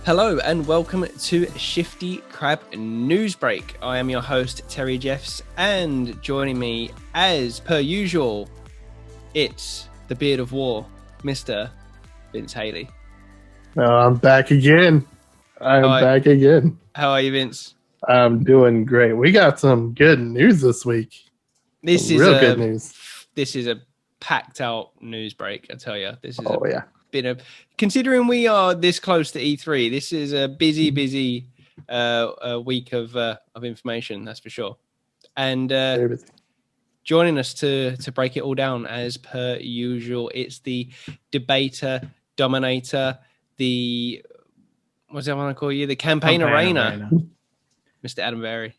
Hello and welcome to Shifty Crab Newsbreak. I am your host, Terry Jeffs, and joining me, as per usual, it's the Beard of War, Mr. Vince Haley. I'm back again. Back again. How are you, Vince? I'm doing great. We got some good news this week. This is good news. This is a packed out news break, I tell you. This is considering we are this close to E3, this is a busy week of information, that's for sure. And joining us to break it all down, as per usual, it's the debater, dominator, the what's that want to call you? The campaign arena. Mr. Adam Berry.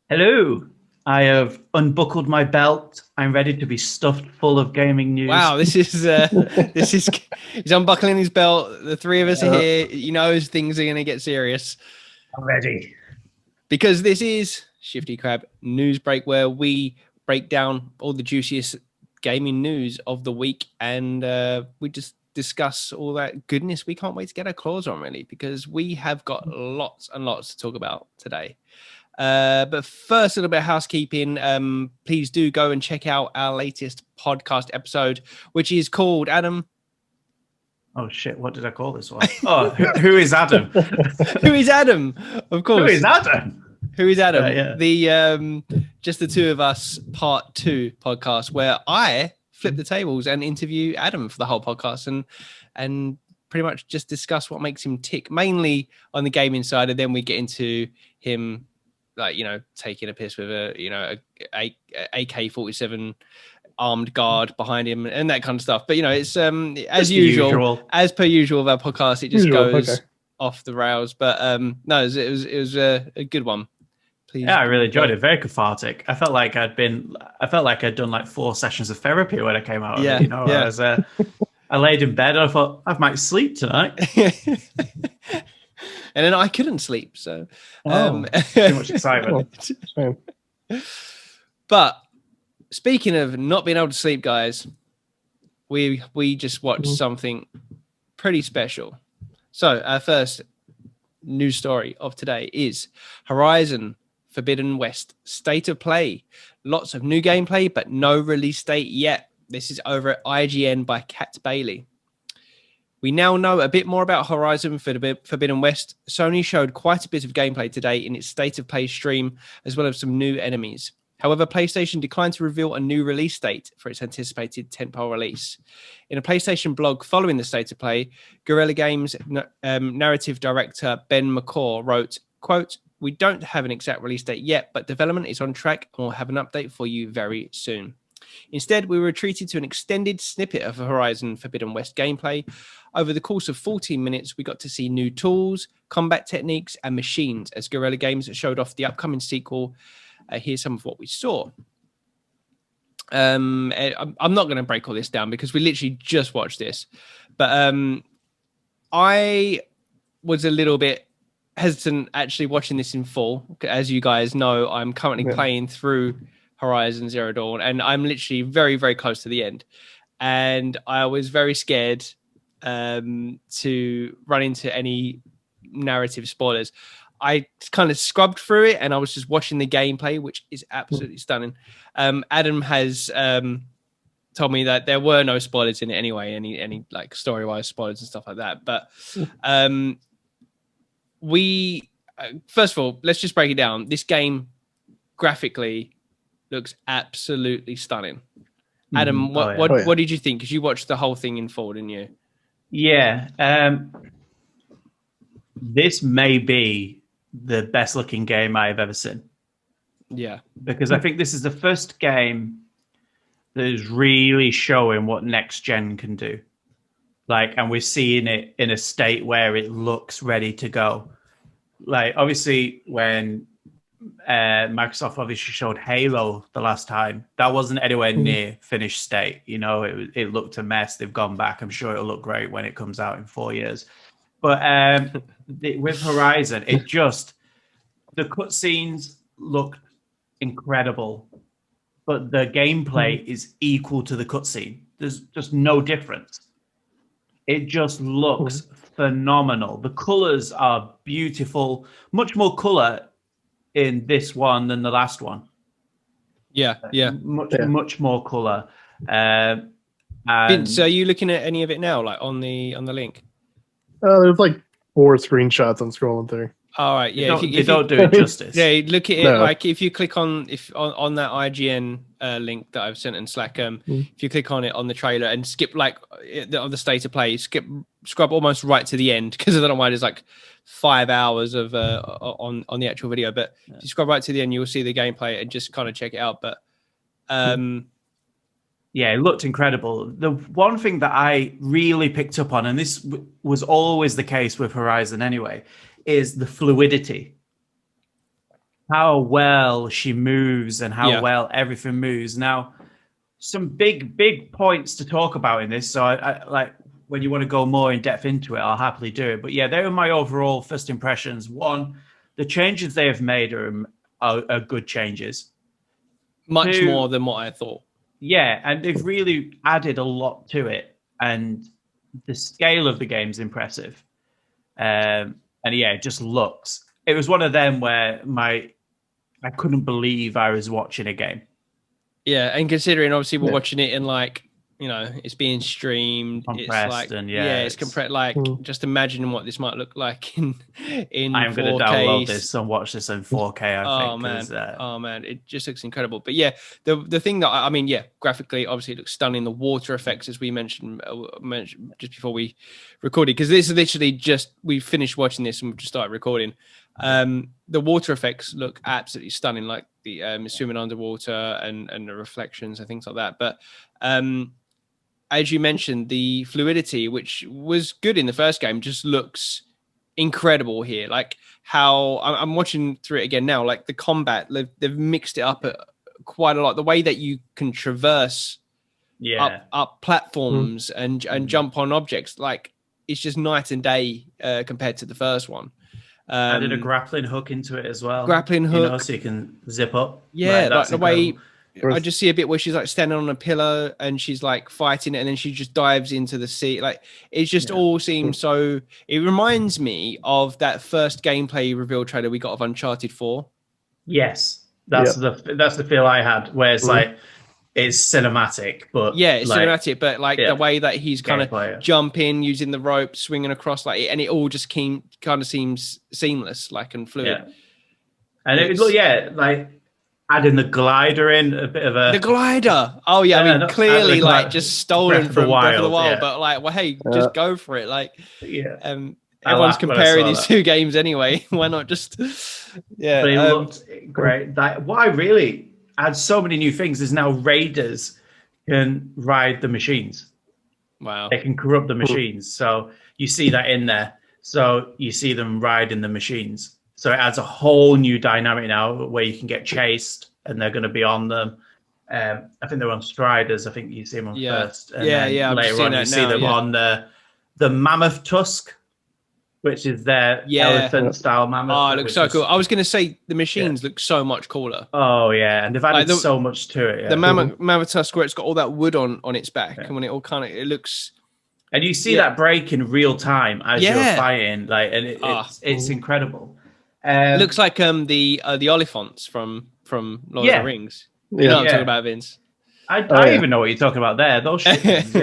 Hello. I have unbuckled my belt. I'm ready to be stuffed full of gaming news. Wow, he's unbuckling his belt. The three of us are here. You know, things are going to get serious. I'm ready. Because this is Shifty Crab News Break, where we break down all the juiciest gaming news of the week, and we just discuss all that goodness. We can't wait to get our claws on, really, because we have got lots and lots to talk about today. But first, a little bit of housekeeping. Please do go and check out our latest podcast episode, which is called Adam. Oh shit! What did I call this one? Oh, who is Adam? Who is Adam? Of course. Who is Adam? Who is Adam? Yeah. The just the two of us, part 2 podcast, where I flip the tables and interview Adam for the whole podcast and pretty much just discuss what makes him tick, mainly on the gaming side, and then we get into him, like, you know, taking a piss with a AK-47 armed guard behind him and that kind of stuff. But, you know, it's as usual, as per usual of our podcast, it just goes off the rails. But no, it was a good one. Please. Yeah, I really enjoyed it. Very cathartic. I felt like I'd done like 4 sessions of therapy when I came out of it. You know, I laid in bed and I thought I might sleep tonight. And then I couldn't sleep, so too much excitement. But speaking of not being able to sleep, guys, we just watched something pretty special. So our first news story of today is Horizon Forbidden West State of Play. Lots of new gameplay, but no release date yet. This is over at IGN by Kat Bailey. We now know a bit more about Horizon Forbidden West. Sony showed quite a bit of gameplay today in its State of Play stream, as well as some new enemies. However, PlayStation declined to reveal a new release date for its anticipated tentpole release. In a PlayStation blog following the State of Play, Guerrilla Games narrative director Ben McCaw wrote, quote, "We don't have an exact release date yet, but development is on track and we'll have an update for you very soon." Instead, we were treated to an extended snippet of Horizon Forbidden West gameplay. Over the course of 14 minutes, we got to see new tools, combat techniques, and machines as Guerrilla Games showed off the upcoming sequel. Here's some of what we saw. I'm not going to break all this down because we literally just watched this. But I was a little bit hesitant actually watching this in full. As you guys know, I'm currently playing through Horizon Zero Dawn, and I'm literally very, very close to the end. And I was very scared to run into any narrative spoilers. I kind of scrubbed through it and I was just watching the gameplay, which is absolutely stunning. Adam has told me that there were no spoilers in it anyway, any like story-wise spoilers and stuff like that. But we first of all, let's just break it down. This game graphically looks absolutely stunning. Adam, what did you think? Because you watched the whole thing in full, didn't you? Yeah. This may be the best looking game I've ever seen. Yeah. Because I think this is the first game that is really showing what next gen can do. Like, and we're seeing it in a state where it looks ready to go. Like, obviously, when Microsoft obviously showed Halo the last time, that wasn't anywhere near finished state. You know, it looked a mess. They've gone back. I'm sure it'll look great when it comes out in 4 years. But with Horizon, it just, the cutscenes looked incredible, but the gameplay is equal to the cutscene. There's just no difference. It just looks phenomenal. The colors are beautiful. Much more color in this one than the last one. Yeah. Much more color. Vince, are you looking at any of it now, like on the link? There's like 4 screenshots I'm scrolling through. All right, yeah. They don't do it justice. Yeah, look at it. Like if you click on that IGN link that I've sent in Slack, if you click on it on the trailer and skip like on the state of play, scrub almost right to the end, because I don't know why there's like 5 hours of on the actual video. But if you scrub right to the end, you'll see the gameplay and just kind of check it out. But yeah, it looked incredible. The one thing that I really picked up on, and this was always the case with Horizon anyway, is the fluidity. How well she moves and how well everything moves. Now, some big points to talk about in this. So I like, when you want to go more in depth into it, I'll happily do it. But yeah, they were my overall first impressions. One, the changes they have made are good changes. Much more than what I thought. Yeah, and they've really added a lot to it, and the scale of the game's impressive. And yeah, it just looks. It was one of them where I couldn't believe I was watching a game. Yeah, and considering obviously we're watching it in like, you know, it's being streamed, compressed, it's like and it's compressed. Like just imagining what this might look like in I'm 4K. going to download this and watch this in 4K. Oh man, it just looks incredible. But yeah, the thing that I mean, graphically, obviously it looks stunning. The water effects, as we mentioned just before we recorded, because this is literally just we finished watching this and we've just started recording. The water effects look absolutely stunning, like the swimming underwater and the reflections and things like that. But as you mentioned, the fluidity, which was good in the first game, just looks incredible here. Like how I'm watching through it again now, like the combat, they've mixed it up quite a lot. The way that you can traverse up platforms and jump on objects, like it's just night and day compared to the first one. Added a grappling hook into it as well. Grappling hook, you know, so you can zip up. Yeah, like the way I just see a bit where she's like standing on a pillow and she's like fighting it, and then she just dives into the sea. Like it just all seems so. It reminds me of that first gameplay reveal trailer we got of Uncharted 4. Yes, that's the feel I had, where it's like it's cinematic, but it's cinematic, but like the way that he's kind of jumping, using the rope, swinging across, like, and it all just kind of seems seamless, like, and fluid. Yeah. And it look, like adding the glider in, a bit of the glider. Oh yeah, I mean clearly like just stolen from Breath of the Wild, but like, well, hey, just go for it. Like, everyone's comparing these two games anyway. Why not just? Yeah, but it looked great. Like, what I really had so many new things is now raiders can ride the machines. Wow, they can corrupt the machines. So you see that in there. So you see them riding the machines. So it adds a whole new dynamic now where you can get chased and they're going to be on them. I think they're on Striders. I think you see them on first. And then later on, you see them on the mammoth tusk, which is their elephant-style mammoth. Oh, it looks so cool. I was going to say the machines look so much cooler. Oh, yeah. And they've added so much to it. Yeah. The mammoth tusk where it's got all that wood on its back. And when it all kind of, it looks... And you see that break in real time as you're fighting. Like, and it's incredible. It looks like the Oliphants from Lord of the Rings. You know what I'm talking about, Vince? I even know what you're talking about there. Those chickens,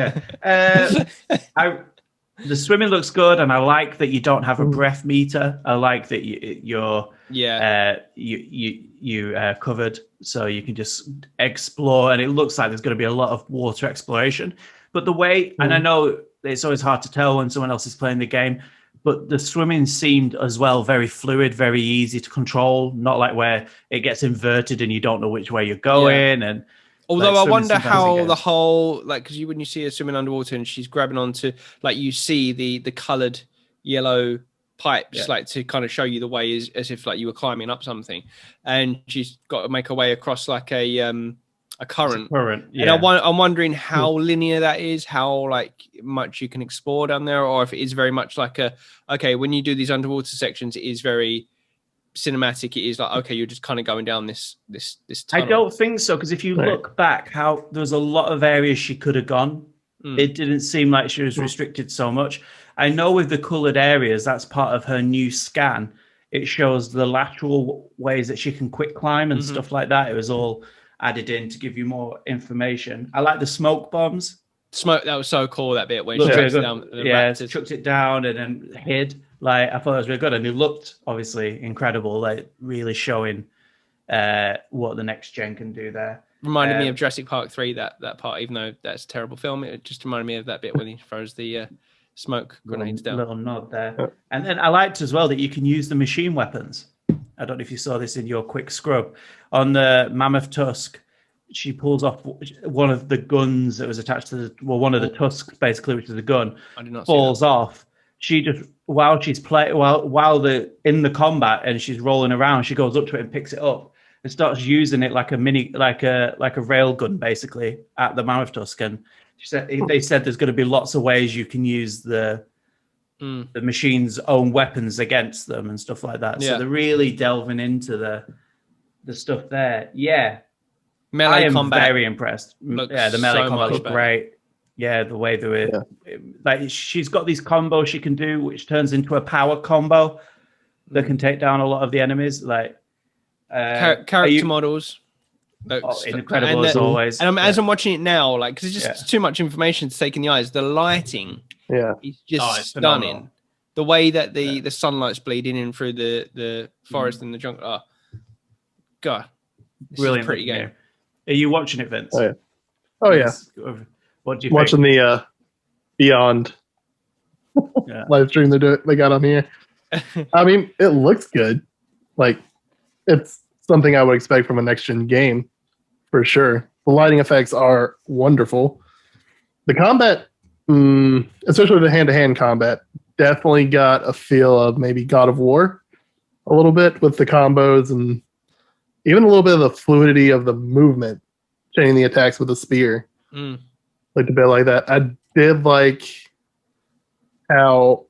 the swimming looks good, and I like that you don't have a breath meter. I like that you're covered, so you can just explore, and it looks like there's going to be a lot of water exploration. But the way, and I know it's always hard to tell when someone else is playing the game, but the swimming seemed as well very fluid, very easy to control, not like where it gets inverted and you don't know which way you're going. And although I wonder how the whole, like, because when you see her swimming underwater and she's grabbing onto, like, you see the coloured yellow pipes, like, to kind of show you the way as if like you were climbing up something, and she's got to make her way across like a current. And I'm wondering how linear that is, how like much you can explore down there, or if it is very much like when you do these underwater sections, it is very cinematic. It is like, okay, you're just kind of going down this tunnel. I don't think so, because if you look back, how there's a lot of areas she could have gone. It didn't seem like she was restricted so much. I know with the colored areas, that's part of her new scan. It shows the lateral ways that she can quick climb and stuff like that. It was all added in to give you more information. I like the smoke bombs. Smoke, that was so cool, that bit where Looked she really chucks it good. down. Yeah, chucked it down and then hid. Like, I thought it was really good. And it looked, obviously, incredible. Like, really showing what the next gen can do there. Reminded me of Jurassic Park 3, that part, even though that's a terrible film. It just reminded me of that bit when he throws the smoke grenades down. Little nod there. And then I liked as well that you can use the machine weapons. I don't know if you saw this in your quick scrub. On the Mammoth Tusk, she pulls off one of the guns that was attached to one of the tusks, basically, which is a gun, falls off. She just, while she's while in the combat and she's rolling around, she goes up to it and picks it up and starts using it like a rail gun, basically, at the Mammoth Tusk. And they said there's going to be lots of ways you can use the machine's own weapons against them and stuff like that. So they're really delving into the stuff there. Yeah. Melee I am combat very impressed. Yeah, the melee combat looked great. Yeah, the way they were like, she's got these combos she can do, which turns into a power combo that can take down a lot of the enemies. Like character models. Incredible as always. And as I'm watching it now, like, because it's just too much information to take in the eyes. The lighting, is just stunning. Phenomenal. The way that the sunlight's bleeding in through the forest and the jungle. Oh, God, brilliant, pretty game. Are you watching it, Vince? Oh yeah. What do you watching think? The Beyond live stream they got on here? I mean, it looks good. Like, it's something I would expect from a next gen game for sure. The lighting effects are wonderful. The combat, especially the hand-to-hand combat, definitely got a feel of maybe God of War a little bit with the combos and even a little bit of the fluidity of the movement, chaining the attacks with a spear. Like a bit like that. I did like how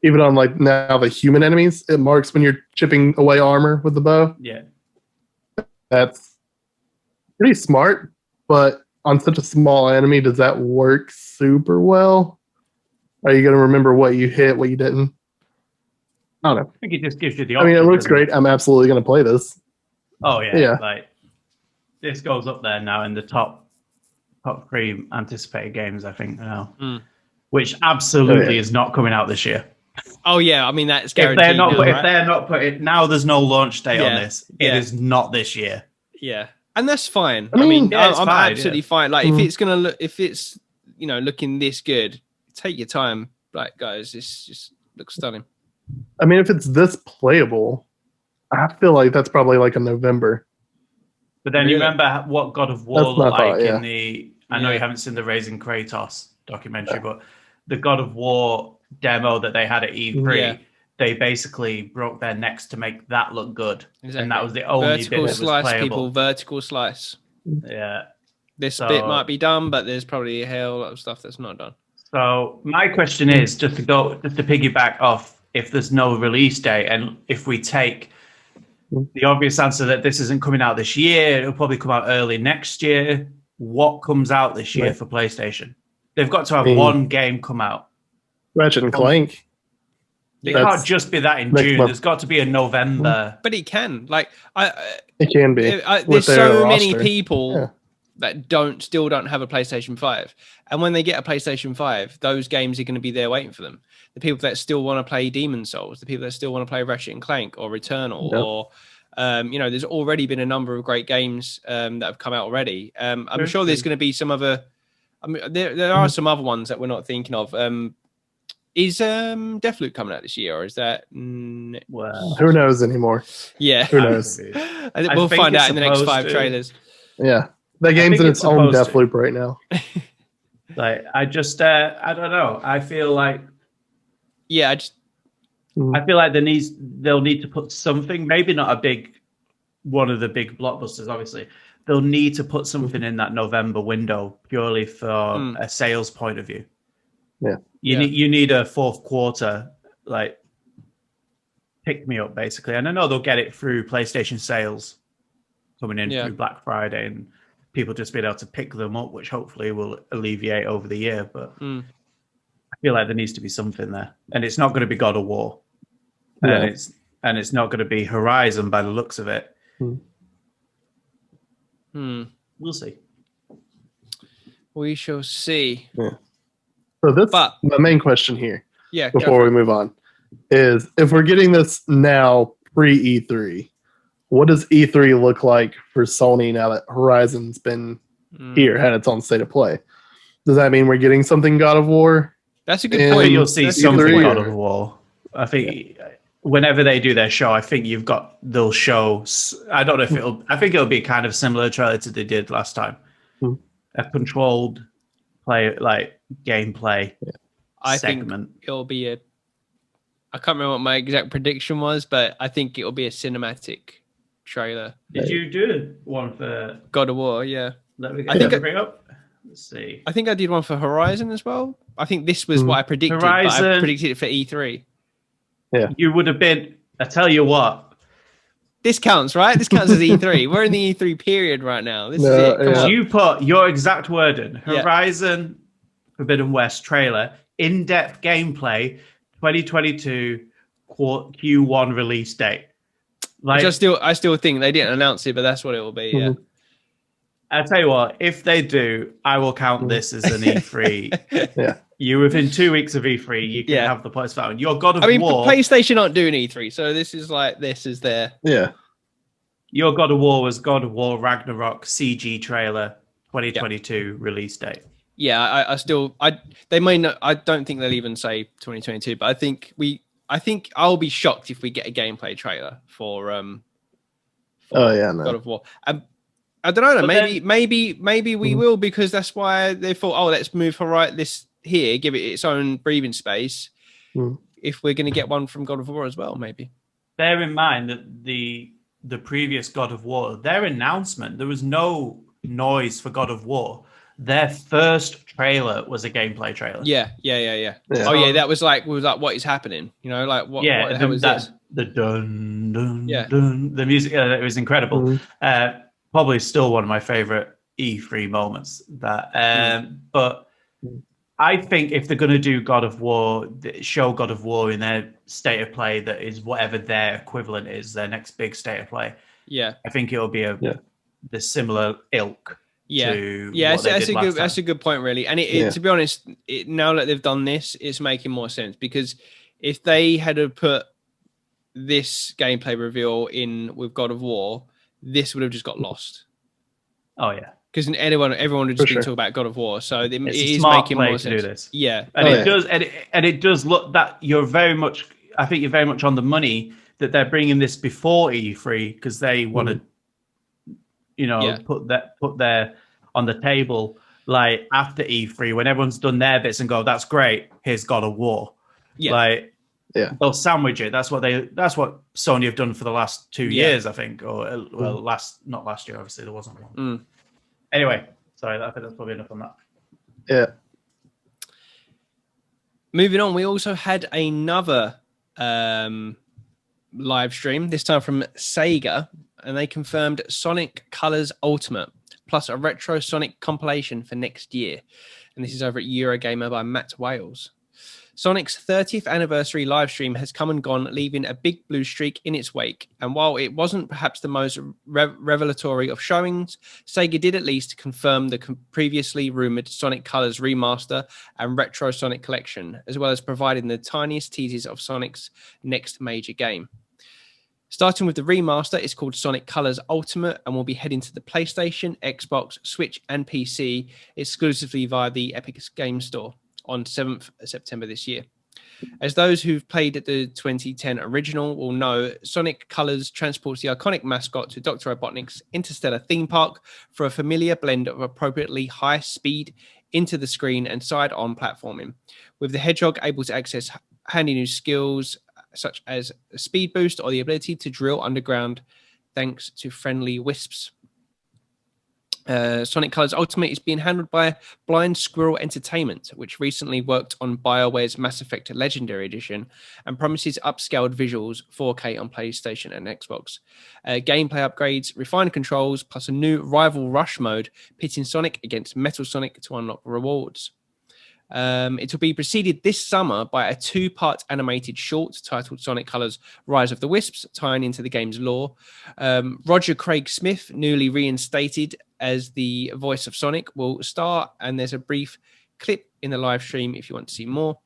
even on like now the human enemies, it marks when you're chipping away armor with the bow. Yeah. That's pretty smart, but on such a small enemy, does that work super well? Are you going to remember what you hit, what you didn't? I don't know. I think it just gives you the option. I mean, it looks great. I'm absolutely going to play this. Oh, yeah. Like, this goes up there now in the top 3 anticipated games, I think, now. Which absolutely is not coming out this year. Oh, yeah. I mean, that's guaranteed. If they're not putting... Now there's no launch date on this. It is not this year. Yeah. And that's fine. I mean, I'm fine, absolutely fine. Like, if it's going to look... If it's, looking this good, take your time. Like, guys, this just looks stunning. I mean, if it's this playable, I feel like that's probably like a November. But then you remember what God of War looked like in the... I know you haven't seen the Raising Kratos documentary, but the God of War demo that they had at E3, they basically broke their necks to make that look good. Exactly. And that was the only bit that was playable. People, vertical slice. Yeah. This bit might be done, but there's probably a hell lot of stuff that's not done. So my question is, just to piggyback off, if there's no release date, and if we take the obvious answer that this isn't coming out this year, it'll probably come out early next year. What comes out this year for PlayStation? They've got to have one game come out. Ratchet and Clank. It can't just be that in June. There's got to be a November. But it can. It can be. There's so many people that still don't have a PlayStation 5. And when they get a PlayStation 5, those games are going to be there waiting for them. The people that still want to play Demon's Souls, the people that still want to play Ratchet and Clank or Returnal or... there's already been a number of great games that have come out already. I'm sure there's going to be some other... I mean, there are some other ones that we're not thinking of. Is Deathloop coming out this year, or is that... Well, who knows anymore? Yeah. Who knows? We'll find out in the next 5 trailers. Yeah. That game's in its own Deathloop right now. I don't know. I feel like... Yeah, I feel like they'll need to put something, maybe not one of the big blockbusters, obviously. They'll need to put something in that November window purely for a sales point of view. Yeah. You need a fourth quarter, like, pick me up, basically. And I know they'll get it through PlayStation sales coming in through Black Friday and people just being able to pick them up, which hopefully will alleviate over the year. But I feel like there needs to be something there, and it's not going to be God of War, No. and it's not going to be Horizon by the looks of it. We'll see. We shall see. Yeah. So that's my main question here. Yeah. Before we move on, is if we're getting this now pre E3, what does E3 look like for Sony now that Horizon's been here, had its own state of play? Does that mean we're getting something God of War? That's a good point. You'll see something God of War. I think whenever they do their show, I think they'll show. I don't know if I think it'll be kind of similar trailer to they did last time. A controlled gameplay segment. Think it'll be I can't remember what my exact prediction was, but I think it'll be a cinematic trailer. Did you do one for God of War? Yeah. Let me bring up. Let's see. I think I did one for Horizon as well. I think this was what I predicted. Horizon, but I predicted it for E3. Yeah. You would have been. I tell you what. This counts, right? This counts as E3. We're in the E3 period right now. This is it. Come on. You put your exact word in. Horizon Forbidden West trailer, in-depth gameplay, 2022 Q1 release date. Like, I still think they didn't announce it, but that's what it will be. Yeah. I'll tell you what, if they do, I will count this as an E3. Yeah. You within 2 weeks of E3, you can have the points found. Your God of War. PlayStation aren't doing E3, so this is their. Yeah. Your God of War was God of War Ragnarok CG trailer 2022 release date. Yeah, they may not. I don't think they'll even say 2022, but I think I'll be shocked if we get a gameplay trailer for God of War. I don't know. Maybe we will, because that's why they thought, let's move this here, give it its own breathing space. If we're going to get one from God of War as well, maybe. Bear in mind that the previous God of War, their announcement, there was no noise for God of War. Their first trailer was a gameplay trailer. Yeah. Oh yeah, that was like what is happening? You know, like what the hell was this? The dun dun dun. The music, it was incredible. Probably still one of my favorite E3 moments. But I think if they're going to do God of War, show God of War in their state of play that is whatever their equivalent is, their next big state of play. Yeah, I think it'll be the similar ilk. That's a good point, really. And to be honest, now that they've done this, it's making more sense, because if they had put this gameplay reveal in with God of War, this would have just got lost. Oh yeah, because everyone would just be talking about God of War. So it is making more sense to do this. Yeah, and it does look that you're very much. I think you're very much on the money that they're bringing this before E3, because they want to, put their on the table like after E3 when everyone's done their bits and go, that's great. Here's God of War. Yeah. They'll sandwich it. That's what Sony have done for the last 2 years, I think. Or not last year, obviously there wasn't one. Anyway, sorry, I think that's probably enough on that. Yeah. Moving on, we also had another live stream, this time from Sega, and they confirmed Sonic Colors Ultimate plus a retro Sonic compilation for next year. And this is over at Eurogamer by Matt Wales. Sonic's 30th anniversary live stream has come and gone, leaving a big blue streak in its wake. And while it wasn't perhaps the most revelatory of showings, Sega did at least confirm the previously rumored Sonic Colors remaster and retro Sonic collection, as well as providing the tiniest teases of Sonic's next major game. Starting with the remaster, it's called Sonic Colors Ultimate and will be heading to the PlayStation, Xbox, Switch, and PC exclusively via the Epic Games Store on 7th September this year. As those who've played the 2010 original will know, Sonic Colors transports the iconic mascot to Dr. Robotnik's interstellar theme park for a familiar blend of appropriately high speed into the screen and side-on platforming, with the Hedgehog able to access handy new skills such as a speed boost or the ability to drill underground thanks to friendly wisps. Sonic Colors Ultimate is being handled by Blind Squirrel Entertainment, which recently worked on BioWare's Mass Effect Legendary Edition and promises upscaled visuals 4K on PlayStation and Xbox. Gameplay upgrades, refined controls, plus a new Rival Rush mode pitting Sonic against Metal Sonic to unlock rewards. It will be preceded this summer by a 2-part animated short titled Sonic Colors Rise of the Wisps, tying into the game's lore. Roger Craig Smith, newly reinstated as the voice of Sonic, will star, and there's a brief clip in the live stream if you want to see more.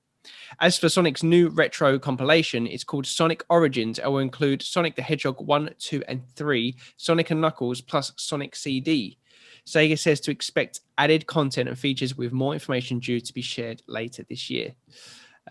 As for Sonic's new retro compilation, it's called Sonic Origins and will include Sonic the Hedgehog 1, 2, and 3, Sonic and Knuckles, plus Sonic CD. Sega says to expect added content and features with more information due to be shared later this year.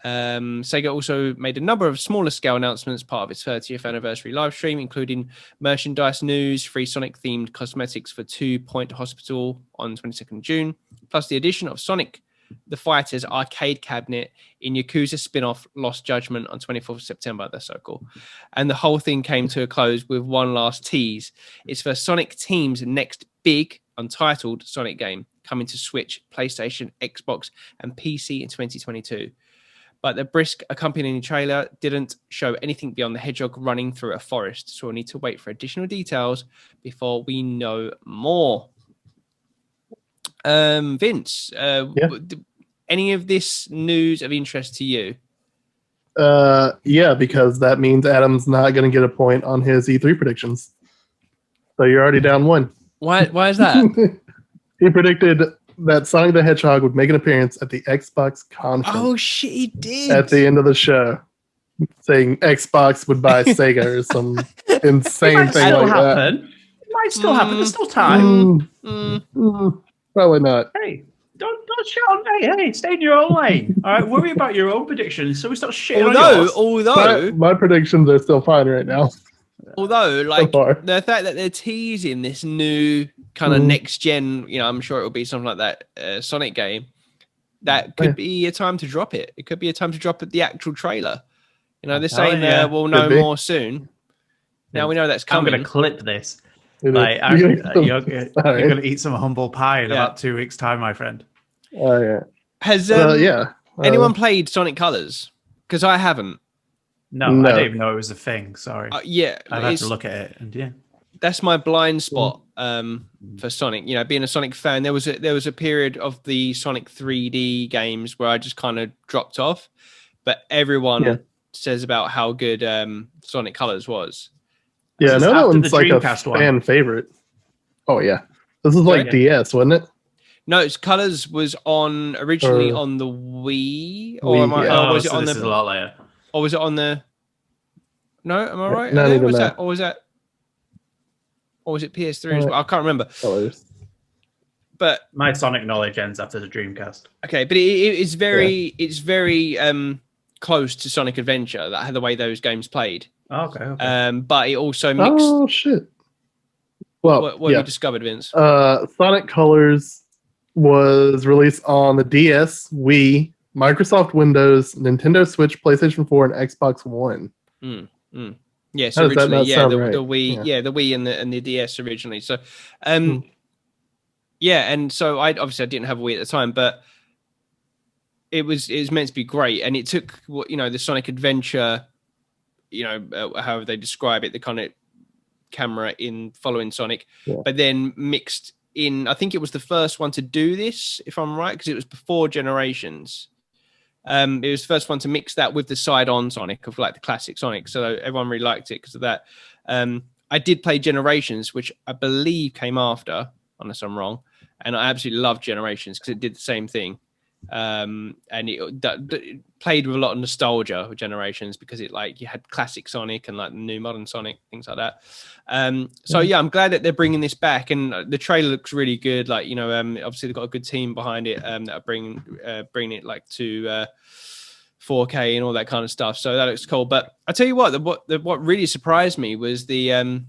Sega also made a number of smaller scale announcements part of its 30th anniversary live stream, including merchandise news, free Sonic themed cosmetics for 2 Point Hospital on 22nd June, plus the addition of Sonic the Fighter's arcade cabinet in Yakuza spin-off Lost Judgment on 24th September. That's so cool. And the whole thing came to a close with one last tease. It's for Sonic Team's next big Untitled Sonic game, coming to Switch, PlayStation, Xbox, and PC in 2022. But the brisk accompanying trailer didn't show anything beyond the hedgehog running through a forest, so we'll need to wait for additional details before we know more. Vince, any of this news of interest to you? Yeah, because that means Adam's not going to get a point on his E3 predictions. So you're already down one. Why is that? He predicted that Sonic the Hedgehog would make an appearance at the Xbox conference. Oh, shit, he did. At the end of the show, saying Xbox would buy Sega or some insane thing like that. It might still happen. There's still time. Probably not. Hey, don't shout. Hey, stay in your own lane. All right, worry about your own predictions so we start shitting on yours. Although my predictions are still fine right now. Although, like, the fact that they're teasing this new kind of next gen, I'm sure it will be something like that Sonic game, that could be a time to drop it. It could be a time to drop the actual trailer. They're saying we'll know more soon. Now we know that's coming. I'm going to clip this. Like, you're going to eat some humble pie in about 2 weeks' time, my friend. Oh, yeah. Has anyone played Sonic Colors? Because I haven't. No, I didn't even know it was a thing. Sorry. Yeah. I've had to look at it. And that's my blind spot for Sonic. Being a Sonic fan, there was a period of the Sonic 3D games where I just kind of dropped off. But everyone says about how good Sonic Colors was. Yeah, no, that one's like a fan favorite. Oh, yeah. This is like DS, wasn't it? No, it's Colors was originally on the Wii. Or was it on this is a lot later. Or was it on the... No, am I right? Not even that. Or was it PS3 as well? I can't remember. Colors. But my Sonic knowledge ends after the Dreamcast. Okay, but it's very close to Sonic Adventure, the way those games played. Okay. But it also mixed... Oh, shit. Well, what have you discovered, Vince? Sonic Colors was released on the DS, Wii, Microsoft Windows, Nintendo Switch, PlayStation 4, and Xbox One. Yes, originally, the Wii, the Wii and the DS originally. So, and so I didn't have a Wii at the time, but it was meant to be great, and it took the Sonic Adventure, however they describe it, the kind of camera in following Sonic, but then mixed in. I think it was the first one to do this, if I'm right, because it was before Generations. It was the first one to mix that with the side-on Sonic of like the classic Sonic, so everyone really liked it because of that. I did play Generations, which I believe came after, unless I'm wrong, and I absolutely loved Generations because it did the same thing. And it played with a lot of nostalgia with Generations because it you had classic Sonic and like the new modern Sonic, things like that. I'm glad that they're bringing this back, and the trailer looks really good. Obviously they've got a good team behind it that are bringing it to 4K and all that kind of stuff. So that looks cool. But I tell you what really surprised me was that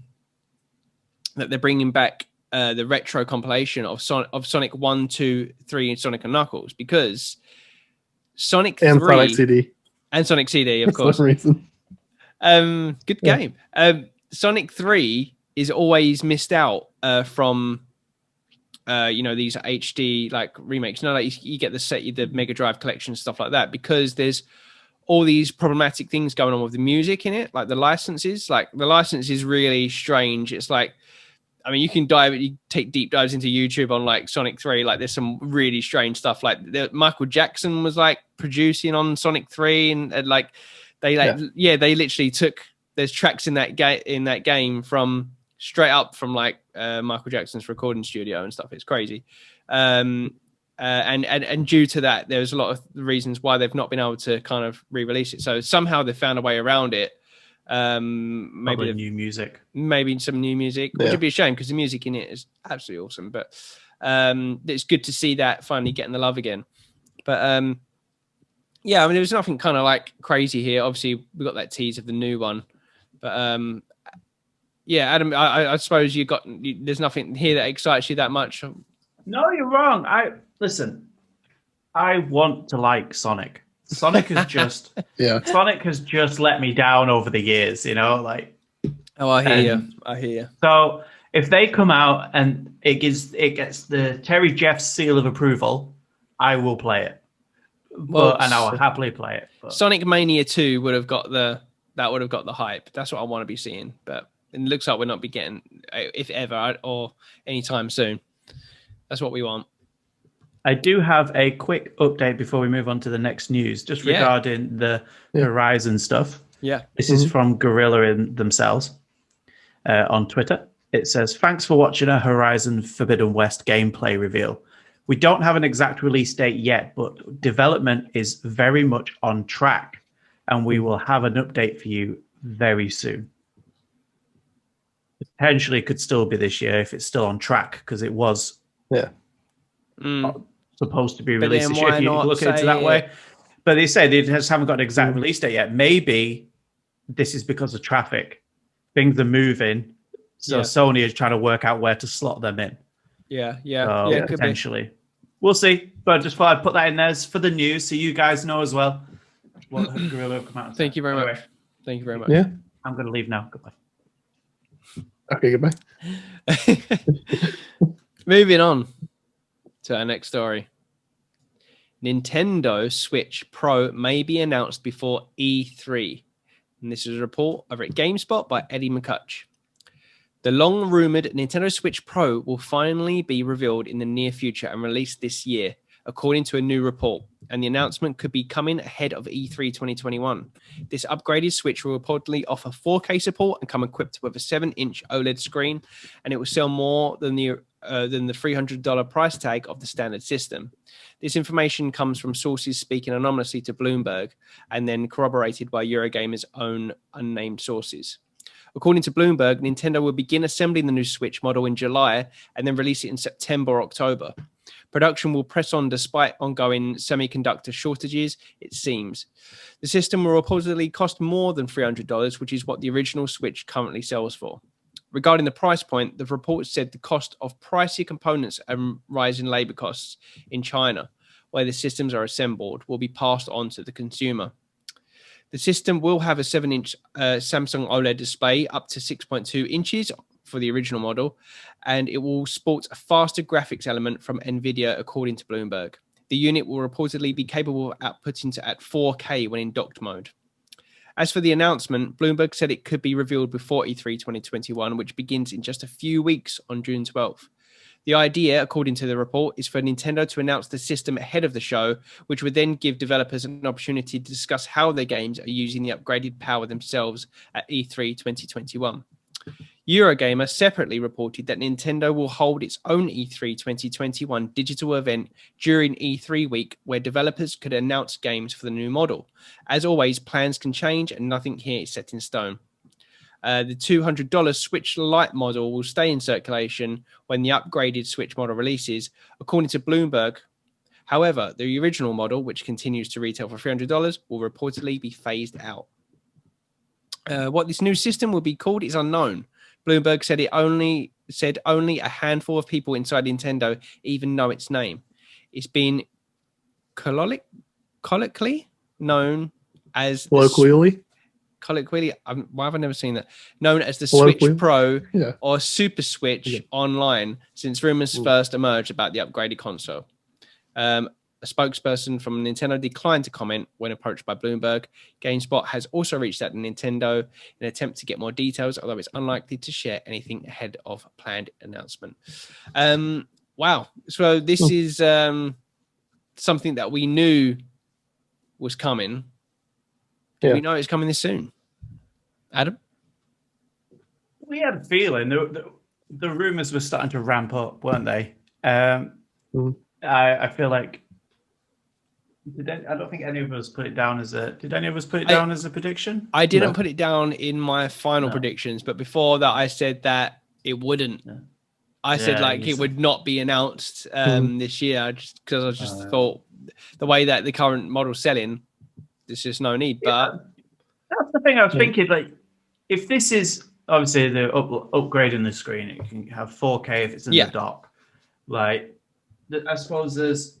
they're bringing back the retro compilation of Sonic 1, 2, 3, and Sonic and Knuckles, because Sonic 3 Sonic CD and Sonic CD, of course. For some reason. Good game. Sonic 3 is always missed out from these HD remakes. You get the Mega Drive collection, stuff like that, because there's all these problematic things going on with the music in it, like the licenses. Like the license is really strange. It's like I mean, you take deep dives into YouTube on like Sonic 3. Like, there's some really strange stuff. Like, Michael Jackson was like producing on Sonic 3, and like they they literally took. There's tracks in that game from straight up from like Michael Jackson's recording studio and stuff. It's crazy. And due to that, there's a lot of reasons why they've not been able to kind of re-release it. So somehow they found a way around it. Maybe new music, maybe some new music, which would be a shame because the music in it is absolutely awesome. But it's good to see that finally getting the love again. But I mean, there was nothing kind of like crazy here. Obviously, we got that tease of the new one, but Adam, I suppose there's nothing here that excites you that much. No, you're wrong. I want to like Sonic. Sonic has just Sonic has just let me down over the years, like. Oh, I hear you. So if they come out and it gets the Terry Jeffs seal of approval, I will play it. And I will happily play it. But. Sonic Mania 2 would have got the hype. That's what I want to be seeing. But it looks like we'll not be getting, if ever, or anytime soon. That's what we want. I do have a quick update before we move on to the next news, just regarding the Horizon stuff. Yeah. This is from Guerrilla themselves on Twitter. It says, "Thanks for watching a Horizon Forbidden West gameplay reveal. We don't have an exact release date yet, but development is very much on track, and we will have an update for you very soon." Potentially could still be this year if it's still on track, because it was supposed to be released this year, if you look at it that way. But they say they just haven't got an exact release date yet. Maybe this is because of traffic. Things are moving, so Sony is trying to work out where to slot them in. So potentially. We'll see. But I just thought I'd put that in there for the news, so you guys know as well what Guerrilla come out. Thank you very much. Thank you very much. Yeah. I'm going to leave now. Goodbye. Okay, goodbye. Moving on to our next story. Nintendo Switch Pro may be announced before E3. And this is a report over at GameSpot by Eddie McCutch. The long-rumored Nintendo Switch Pro will finally be revealed in the near future and released this year, according to a new report. And the announcement could be coming ahead of E3 2021. This upgraded Switch will reportedly offer 4K support and come equipped with a 7-inch OLED screen, and it will sell more than the $300 price tag of the standard system. This information comes from sources speaking anonymously to Bloomberg and then corroborated by Eurogamer's own unnamed sources. According to Bloomberg, Nintendo will begin assembling the new Switch model in July and then release it in September or October. Production will press on despite ongoing semiconductor shortages, it seems. The system will reportedly cost more than $300, which is what the original Switch currently sells for. Regarding the price point, the report said the cost of pricey components and rising labor costs in China, where the systems are assembled, will be passed on to the consumer. The system will have a 7-inch Samsung OLED display up to 6.2 inches for the original model, and it will sport a faster graphics element from NVIDIA, according to Bloomberg. The unit will reportedly be capable of outputting at 4K when in docked mode. As for the announcement, Bloomberg said it could be revealed before E3 2021, which begins in just a few weeks on June 12th. The idea, according to the report, is for Nintendo to announce the system ahead of the show, which would then give developers an opportunity to discuss how their games are using the upgraded power themselves at E3 2021. Eurogamer separately reported that Nintendo will hold its own E3 2021 digital event during E3 week, where developers could announce games for the new model. As always, plans can change and nothing here is set in stone. The $200 Switch Lite model will stay in circulation when the upgraded Switch model releases, according to Bloomberg. However, the original model, which continues to retail for $300, will reportedly be phased out. What this new system will be called is unknown. Bloomberg said only a handful of people inside Nintendo even know its name. It's been colloquially known as colloquially, why have I never seen that? Known as the Switch Pro or Super Switch online since rumors first emerged about the upgraded console. A spokesperson from Nintendo declined to comment when approached by Bloomberg. GameSpot has also reached out to Nintendo in an attempt to get more details, although it's unlikely to share anything ahead of a planned announcement. Wow. So this is something that we knew was coming. Do we know it's coming this soon? Adam? We had a feeling. The rumors were starting to ramp up, weren't they? I feel like I don't think any of us put it down as a. Did any of us put it down as a prediction? I didn't put it down in my final predictions, but before that, I said that it wouldn't. Yeah. I said it would not be announced this year, just because I just thought the way that the current model's selling, there's just no need. But that's the thing I was thinking. Like, if this is obviously the upgrading the screen, it can have 4K if it's in the dock. Like, I suppose there's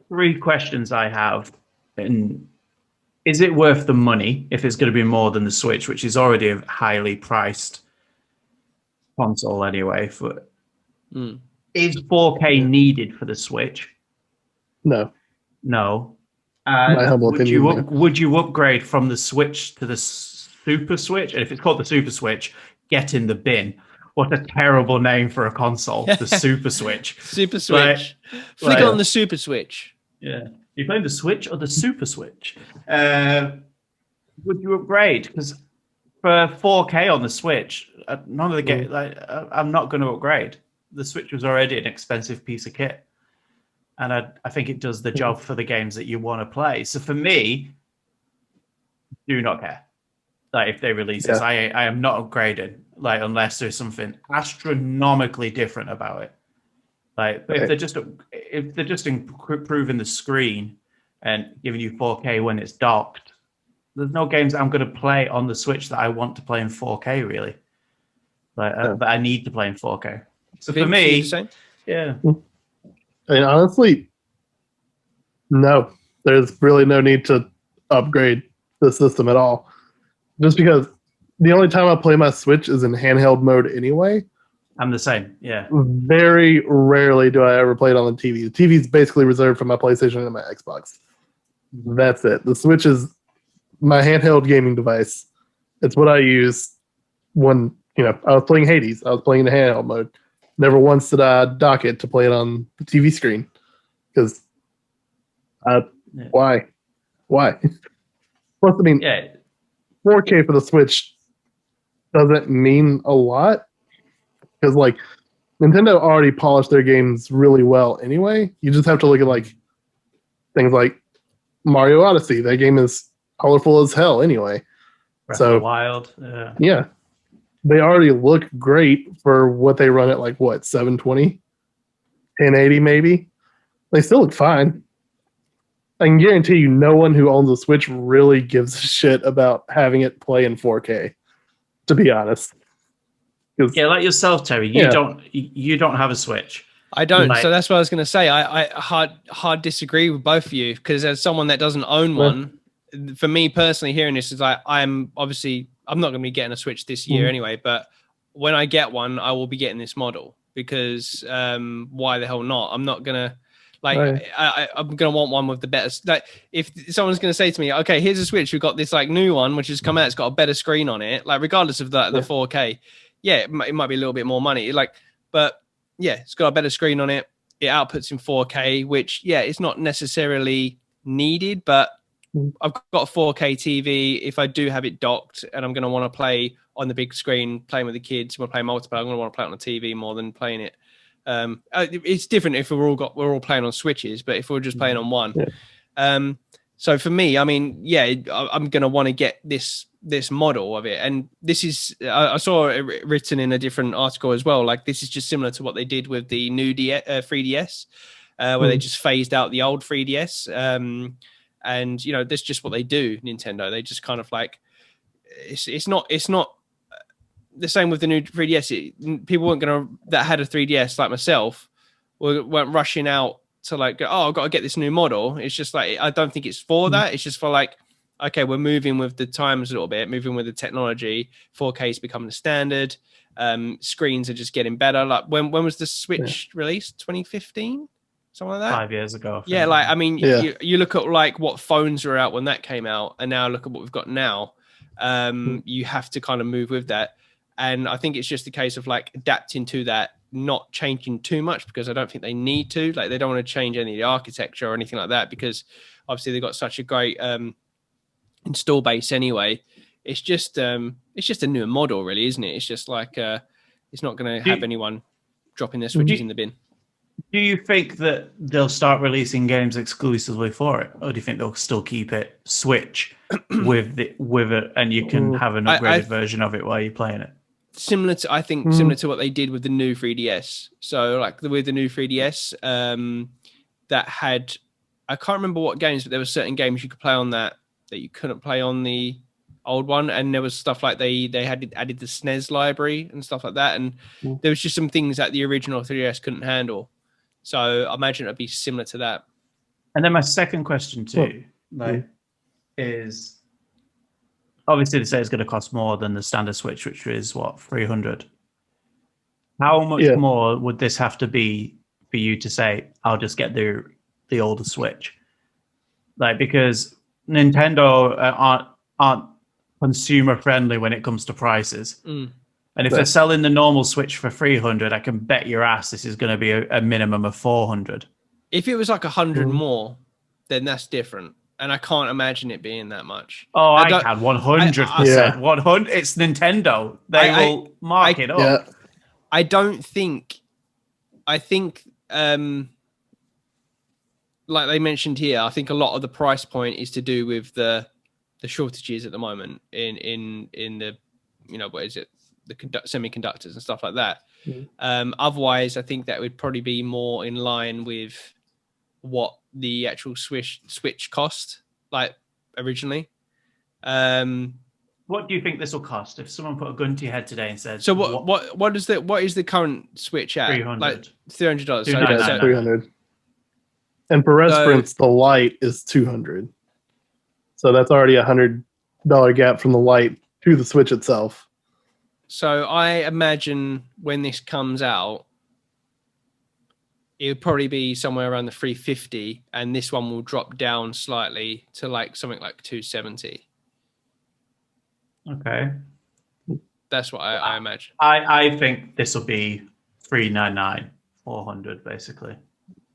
3 questions I have. And is it worth the money if it's going to be more than the Switch, which is already a highly priced console anyway? Is 4K needed for the Switch? No. And would you upgrade from the Switch to the Super Switch? And if it's called the Super Switch, get in the bin. What a terrible name for a console, the Super Switch. Super Switch. Flick on the Super Switch. Yeah. You playing the Switch or the Super Switch? Would you upgrade? Because for 4K on the Switch, none of the games, I'm not going to upgrade. The Switch was already an expensive piece of kit. And I think it does the job for the games that you want to play. So for me, do not care. Like, if they release this, I am not upgrading. Like, unless there's something astronomically different about it. Like, but if they're just improving the screen and giving you 4K when it's docked, there's no games I'm going to play on the Switch that I want to play in 4K, really. Like, but I need to play in 4K. So for me, I mean, honestly, no. There's really no need to upgrade the system at all. Just because the only time I play my Switch is in handheld mode anyway. I'm the same, yeah. Very rarely do I ever play it on the TV. The TV is basically reserved for my PlayStation and my Xbox. That's it. The Switch is my handheld gaming device. It's what I use when, I was playing Hades. I was playing in the handheld mode. Never once did I dock it to play it on the TV screen. Because, why? Plus, I mean, 4K for the Switch doesn't mean a lot. Because, like, Nintendo already polished their games really well anyway. You just have to look at, like, things like Mario Odyssey. That game is colorful as hell anyway. Breath of the Wild. Yeah. They already look great for what they run at, like, 720? 1080 maybe? They still look fine. I can guarantee you no one who owns a Switch really gives a shit about having it play in 4K, to be honest. Yeah, like yourself, Terry. You don't have a Switch. I don't. So that's what I was going to say. I hard disagree with both of you, because as someone that doesn't own one, for me personally, hearing this is like, I'm not going to be getting a Switch this year anyway. But when I get one, I will be getting this model, because why the hell not? I'm not going to. I'm going to want one with the better. Like, if someone's going to say to me, okay, here's a Switch, we've got this like new one, which has come out, it's got a better screen on it, like regardless of the 4K, it might be a little bit more money. But it's got a better screen on it. It outputs in 4K, which, it's not necessarily needed, but I've got a 4K TV. If I do have it docked and I'm going to want to play on the big screen, playing with the kids, we'll play multiplayer, I'm going to want to play it on the TV more than playing it. It's different if we're all playing on Switches, but if we're just playing on one, so for me, I mean, I'm gonna want to get this model of it, and this is I saw it written in a different article as well. Like, this is just similar to what they did with the new 3DS, where they just phased out the old 3DS, and that's just what they do. Nintendo, they just kind of like it's not. The same with the new 3DS. People weren't that had a 3DS like myself weren't rushing out to like go, I've got to get this new model. It's just like, I don't think it's for that. It's just for like, okay, we're moving with the times a little bit, moving with the technology. 4K is becoming the standard. Screens are just getting better. Like, when was the Switch released? 2015? something like that. 5 years ago. Yeah, like, I mean, Yeah. you look at like what phones were out when that came out, and now look at what we've got now. You have to kind of move with that. And I think it's just a case of like adapting to that, not changing too much, because I don't think they need to. Like, they don't want to change any of the architecture or anything like that, because obviously they've got such a great install base anyway. It's just a newer model, really, isn't it? It's just like it's not going to have anyone dropping their Switches in the bin. Do you think that they'll start releasing games exclusively for it, or do you think they'll still keep it Switch with it, and you can have an upgraded version of it while you're playing it? Similar to what they did with the new 3DS. So like with the new 3DS, that had, I can't remember what games, but there were certain games you could play on that you couldn't play on the old one, and there was stuff like they had added the SNES library and stuff like that, and there was just some things that the original 3DS couldn't handle. So I imagine it'd be similar to that. And then my second question too, is obviously they say it's going to cost more than the standard Switch, which is what, $300. How much more would this have to be for you to say, I'll just get the older Switch? Like, because Nintendo aren't consumer friendly when it comes to prices. And if they're selling the normal Switch for $300, I can bet your ass this is going to be a minimum of $400. If it was like $100 more, then that's different. And I can't imagine it being that much. Oh, I can 100%. 100. It's Nintendo. They will mark it up. Yeah. I think, like they mentioned here, I think a lot of the price point is to do with the shortages at the moment in the, what is it? The semiconductors and stuff like that. Otherwise, I think that would probably be more in line with what the actual Switch cost, like originally. What do you think this will cost if someone put a gun to your head today and said? So what is the current Switch at? $300. Like $300. So $300. And for reference, the Lite is $200. So that's already $100 gap from the Lite to the Switch itself. So I imagine when this comes out, it would probably be somewhere around the 350, and this one will drop down slightly to like something like 270. Okay. That's what I imagine. I think this will be 399, 400 basically.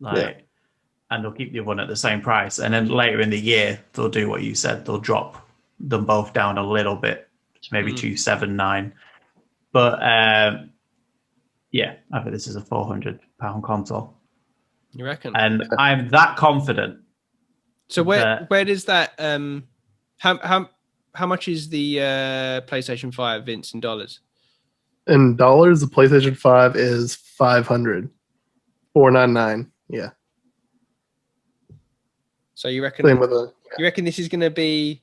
And they'll keep the one at the same price. And then later in the year, they'll do what you said. They'll drop them both down a little bit to maybe 279. But I think this is a £400 console. You reckon? And I'm that confident. So where does that how much is the PlayStation 5, Vince, in dollars? In dollars, the PlayStation 5 is $500. $499. Yeah. So you reckon you reckon this is going to be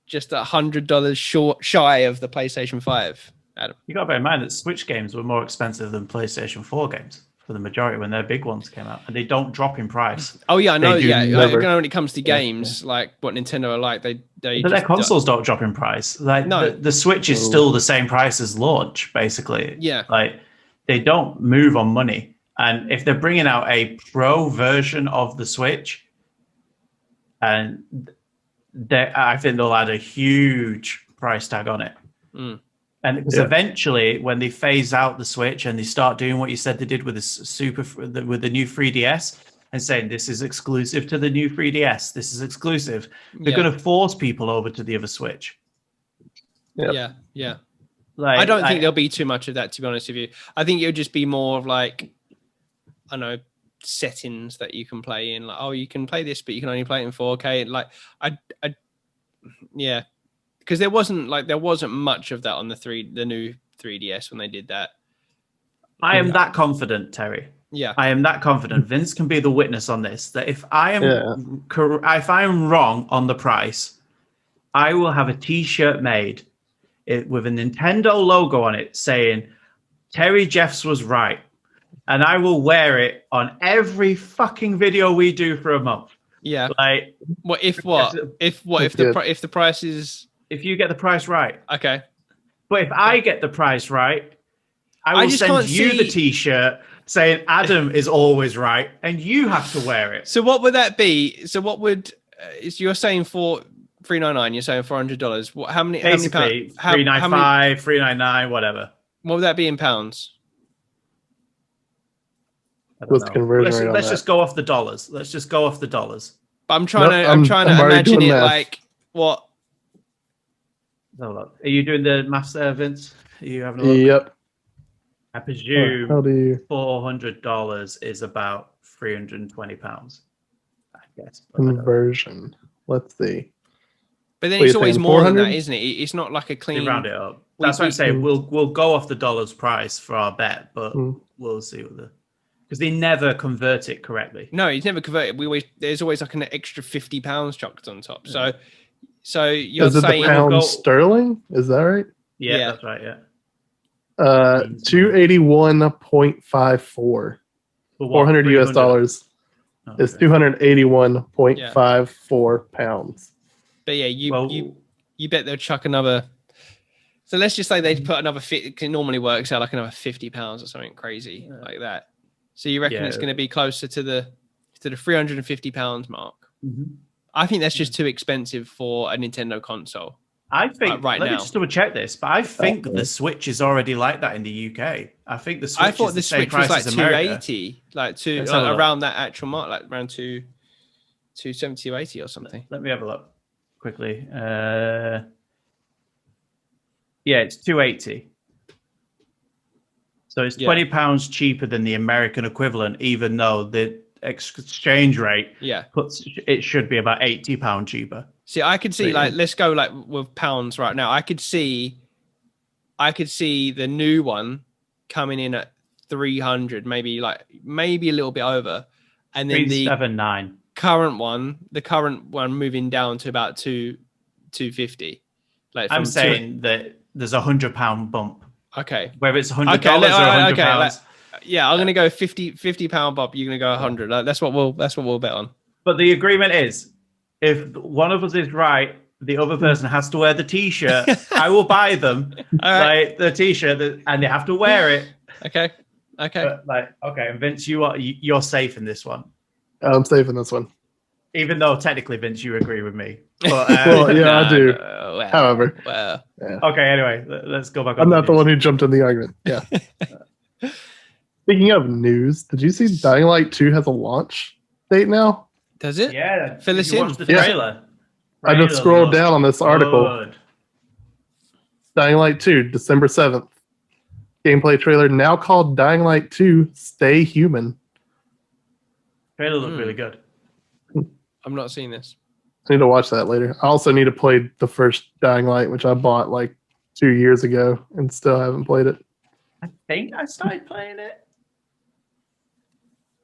just $100 shy of the PlayStation 5, Adam? You got to bear in mind that Switch games were more expensive than PlayStation 4 games for the majority when their big ones came out, and they don't drop in price. Oh yeah, I know. When it comes to games, like what Nintendo are like, but their consoles don't drop in price. Like the Switch is still the same price as launch, basically. Yeah, like they don't move on money. And if they're bringing out a pro version of the Switch, and I think they'll add a huge price tag on it. And because eventually, when they phase out the Switch and they start doing what you said they did with the new 3DS, and saying this is exclusive to the new 3DS, this is exclusive, they're going to force people over to the other Switch. Yeah. Like, I don't think there'll be too much of that, to be honest with you. I think it'll just be more of like, I don't know, settings that you can play in. Like, oh, you can play this, but you can only play it in 4K. Like, because there wasn't much of that on the new 3DS when they did that. I am that confident, Terry. Yeah, I am that confident. Vince can be the witness on this. That if I am wrong on the price, I will have a T-shirt made with a Nintendo logo on it saying Terry Jeffs was right. And I will wear it on every fucking video we do for a month. Yeah. Like, if the price is, if you get the price right. Okay. But if I get the price right, I will send you the T-shirt saying Adam is always right and you have to wear it. So what would that be? So what would you're saying for $399? You're saying $400. What? How many? Basically, how many pounds? $395, $399, whatever. What would that be in pounds? What's the conversion rate? Let's just go off the dollars. Let's just go off the dollars. But I'm trying to imagine it like what? Are you doing the maths there, Vince? Are you having a look? Yep. I presume $400 is about £320. I guess. Conversion. Let's see. But then it's always more than that, isn't it? It's not like a clean. You round it up. That's what I'm saying. We'll go off the dollar's price for our bet, but we'll see what because they never convert it correctly. No, it's never converted. There's always like an extra £50 chucked on top. Yeah. So you're saying the pound sterling? Is that right? Yeah, that's right. Yeah. 281.54. 400 US dollars is 281.54 pounds. But yeah, you bet they'll chuck another. So let's just say they put another it normally works out like another £50 or something crazy like that. So you reckon it's going to be closer to the £350 mark? Mm-hmm. I think that's just too expensive for a Nintendo console. I think let me just double check this, but I think the Switch is already like that in the UK. I think the Switch. I thought the Switch was like 280, around that actual mark, like around 270, 280 or something. Let me have a look quickly. It's 280. So it's £20 cheaper than the American equivalent, even though the exchange rate it should be about £80 cheaper. See, I could see let's go like with pounds right now. I could see the new one coming in at 300, maybe a little bit over, and then the current one moving down to about 250. Like I'm saying that there's £100 bump. Okay. Whether it's $100 or £100. I'm gonna go £50 bump. You're gonna go 100. That's what we'll bet on. But the agreement is, if one of us is right, the other person has to wear the T-shirt. I will buy them, like the T-shirt, and they have to wear it. Okay. But, and Vince, you're safe in this one. I'm safe in this one. Even though technically, Vince, you agree with me. But, I do. However. Okay, anyway, let's go back. I'm not the one who jumped in the argument. Yeah. Speaking of news, did you see Dying Light 2 has a launch date now? Does it? Yeah. Fill us in. Watch the trailer. I just scrolled down on this article. Dying Light 2, December 7th. Gameplay trailer now called Dying Light 2 Stay Human. Trailer looked really good. I'm not seeing this. I need to watch that later. I also need to play the first Dying Light, which I bought like 2 years ago and still haven't played it. I think I started playing it.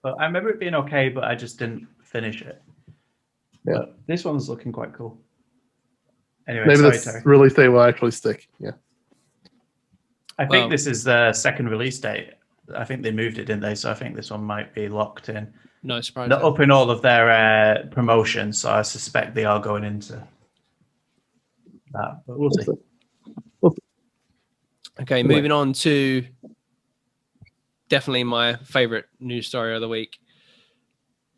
But I remember it being okay, but I just didn't finish it. Yeah. But this one's looking quite cool. Anyway, maybe this release date will actually stick. Yeah. I think this is the second release date. I think they moved it, didn't they? So I think this one might be locked in. No surprise. They're upping all of their promotions, so I suspect they are going into that. But we'll see. Okay, moving on to definitely my favorite news story of the week.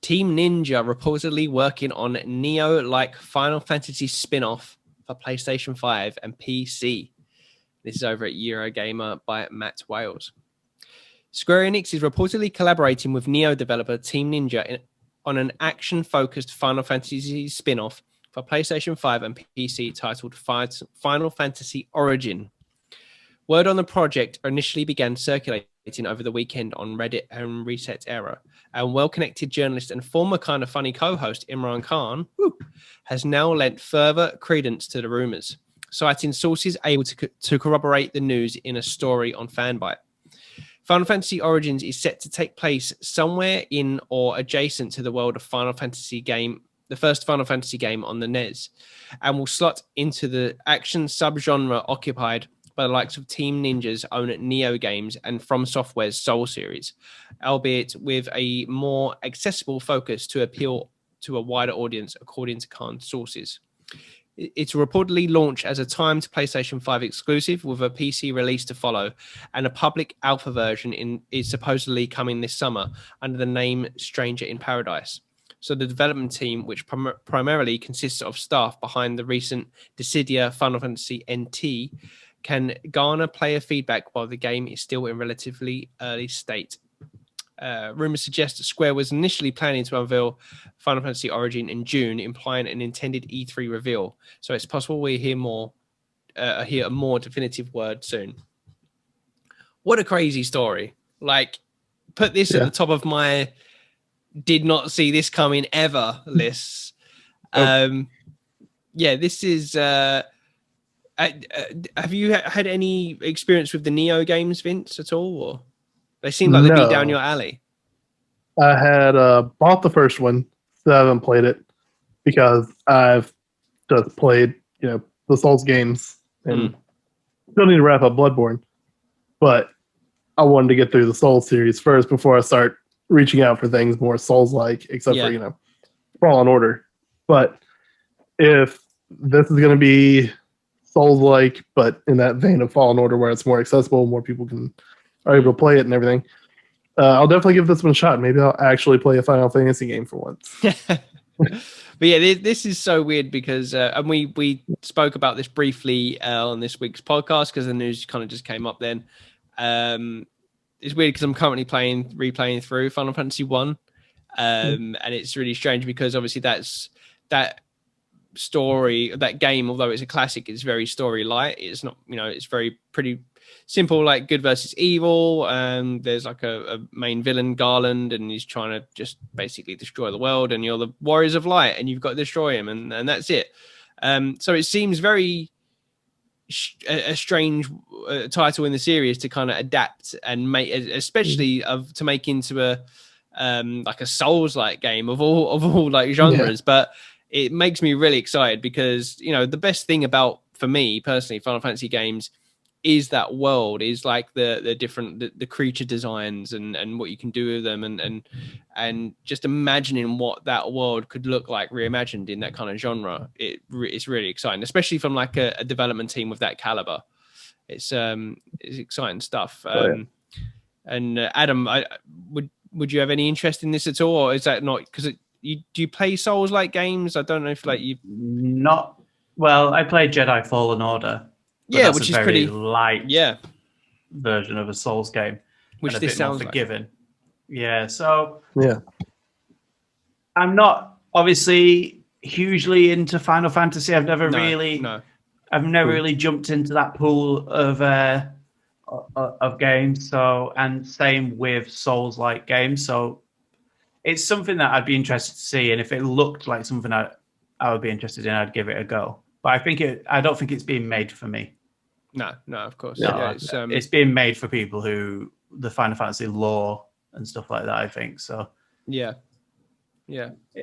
Team Ninja reportedly working on Neo-like Final Fantasy spin-off for PlayStation 5 and PC. This is over at Eurogamer by Matt Wales. Square Enix is reportedly collaborating with Neo developer Team Ninja on an action-focused Final Fantasy spin-off for PlayStation 5 and PC titled Final Fantasy Origin. Word on the project initially began circulating over the weekend on Reddit and Reset Era, and well-connected journalist and former Kind of Funny co-host Imran Khan has now lent further credence to the rumors, citing sources able to corroborate the news in a story on Fanbyte. Final Fantasy Origins is set to take place somewhere in or adjacent to the world of Final Fantasy game, the first Final Fantasy game on the NES, and will slot into the action subgenre occupied by the likes of Team Ninja's own Neo games and From Software's Soul series, albeit with a more accessible focus to appeal to a wider audience, according to Khan's sources. It's reportedly launched as a timed PlayStation 5 exclusive with a PC release to follow, and a public alpha version is supposedly coming this summer under the name Stranger in Paradise. So the development team, which primarily consists of staff behind the recent Dissidia Final Fantasy NT, can garner player feedback while the game is still in relatively early state. Rumors suggest that Square was initially planning to unveil Final Fantasy Origin in June, implying an intended E3 reveal. So it's possible we hear a more definitive word soon. What a crazy story! Like, put this at the top of my did not see this coming ever lists. This is. Have you had any experience with the Neo games, Vince, at all? Or they seem like they'd be down your alley. I had bought the first one, so I haven't played it because I've just played, the Souls games and still need to wrap up Bloodborne. But I wanted to get through the Souls series first before I start reaching out for things more Souls-like, except for, Fallen Order. But if this is going to be Souls-like, but in that vein of Fallen Order where it's more accessible, more people are able to play it and everything, I'll definitely give this one a shot. Maybe I'll actually play a Final Fantasy game for once. But yeah, this is so weird because, and we spoke about this briefly on this week's podcast because the news kind of just came up then. It's weird because I'm currently replaying through Final Fantasy 1. And it's really strange because obviously that story, that game, although it's a classic, is very story light. It's not, it's very pretty simple, like good versus evil. There's like a main villain, Garland, and he's trying to just basically destroy the world, and you're the Warriors of Light, and you've got to destroy him, and that's it. So it seems very a strange title in the series to kind of adapt and make, especially to make into a like a Souls-like game of all like genres. But it makes me really excited because the best thing about, for me personally, Final Fantasy games is that world, is like the different the creature designs and what you can do with them, and just imagining what that world could look like reimagined in that kind of genre. It's really exciting, especially from like a development team with that caliber. It's exciting stuff. And Adam, would you have any interest in this at all, or is that not because do you play Souls like games? I don't know if like you not well. I played Jedi Fallen Order. Yeah, which is very pretty light version of a Souls game, which and this sounds more forgiving. like. Yeah, so I'm not obviously hugely into Final Fantasy. I've never really jumped into that pool of games. So, and same with Souls-like games. So, it's something that I'd be interested to see, and if it looked like something I would be interested in, I'd give it a go. But I don't think it's being made for me. No, of course. No, Yeah, it's being made for people who the Final Fantasy lore and stuff like that, I think. So yeah.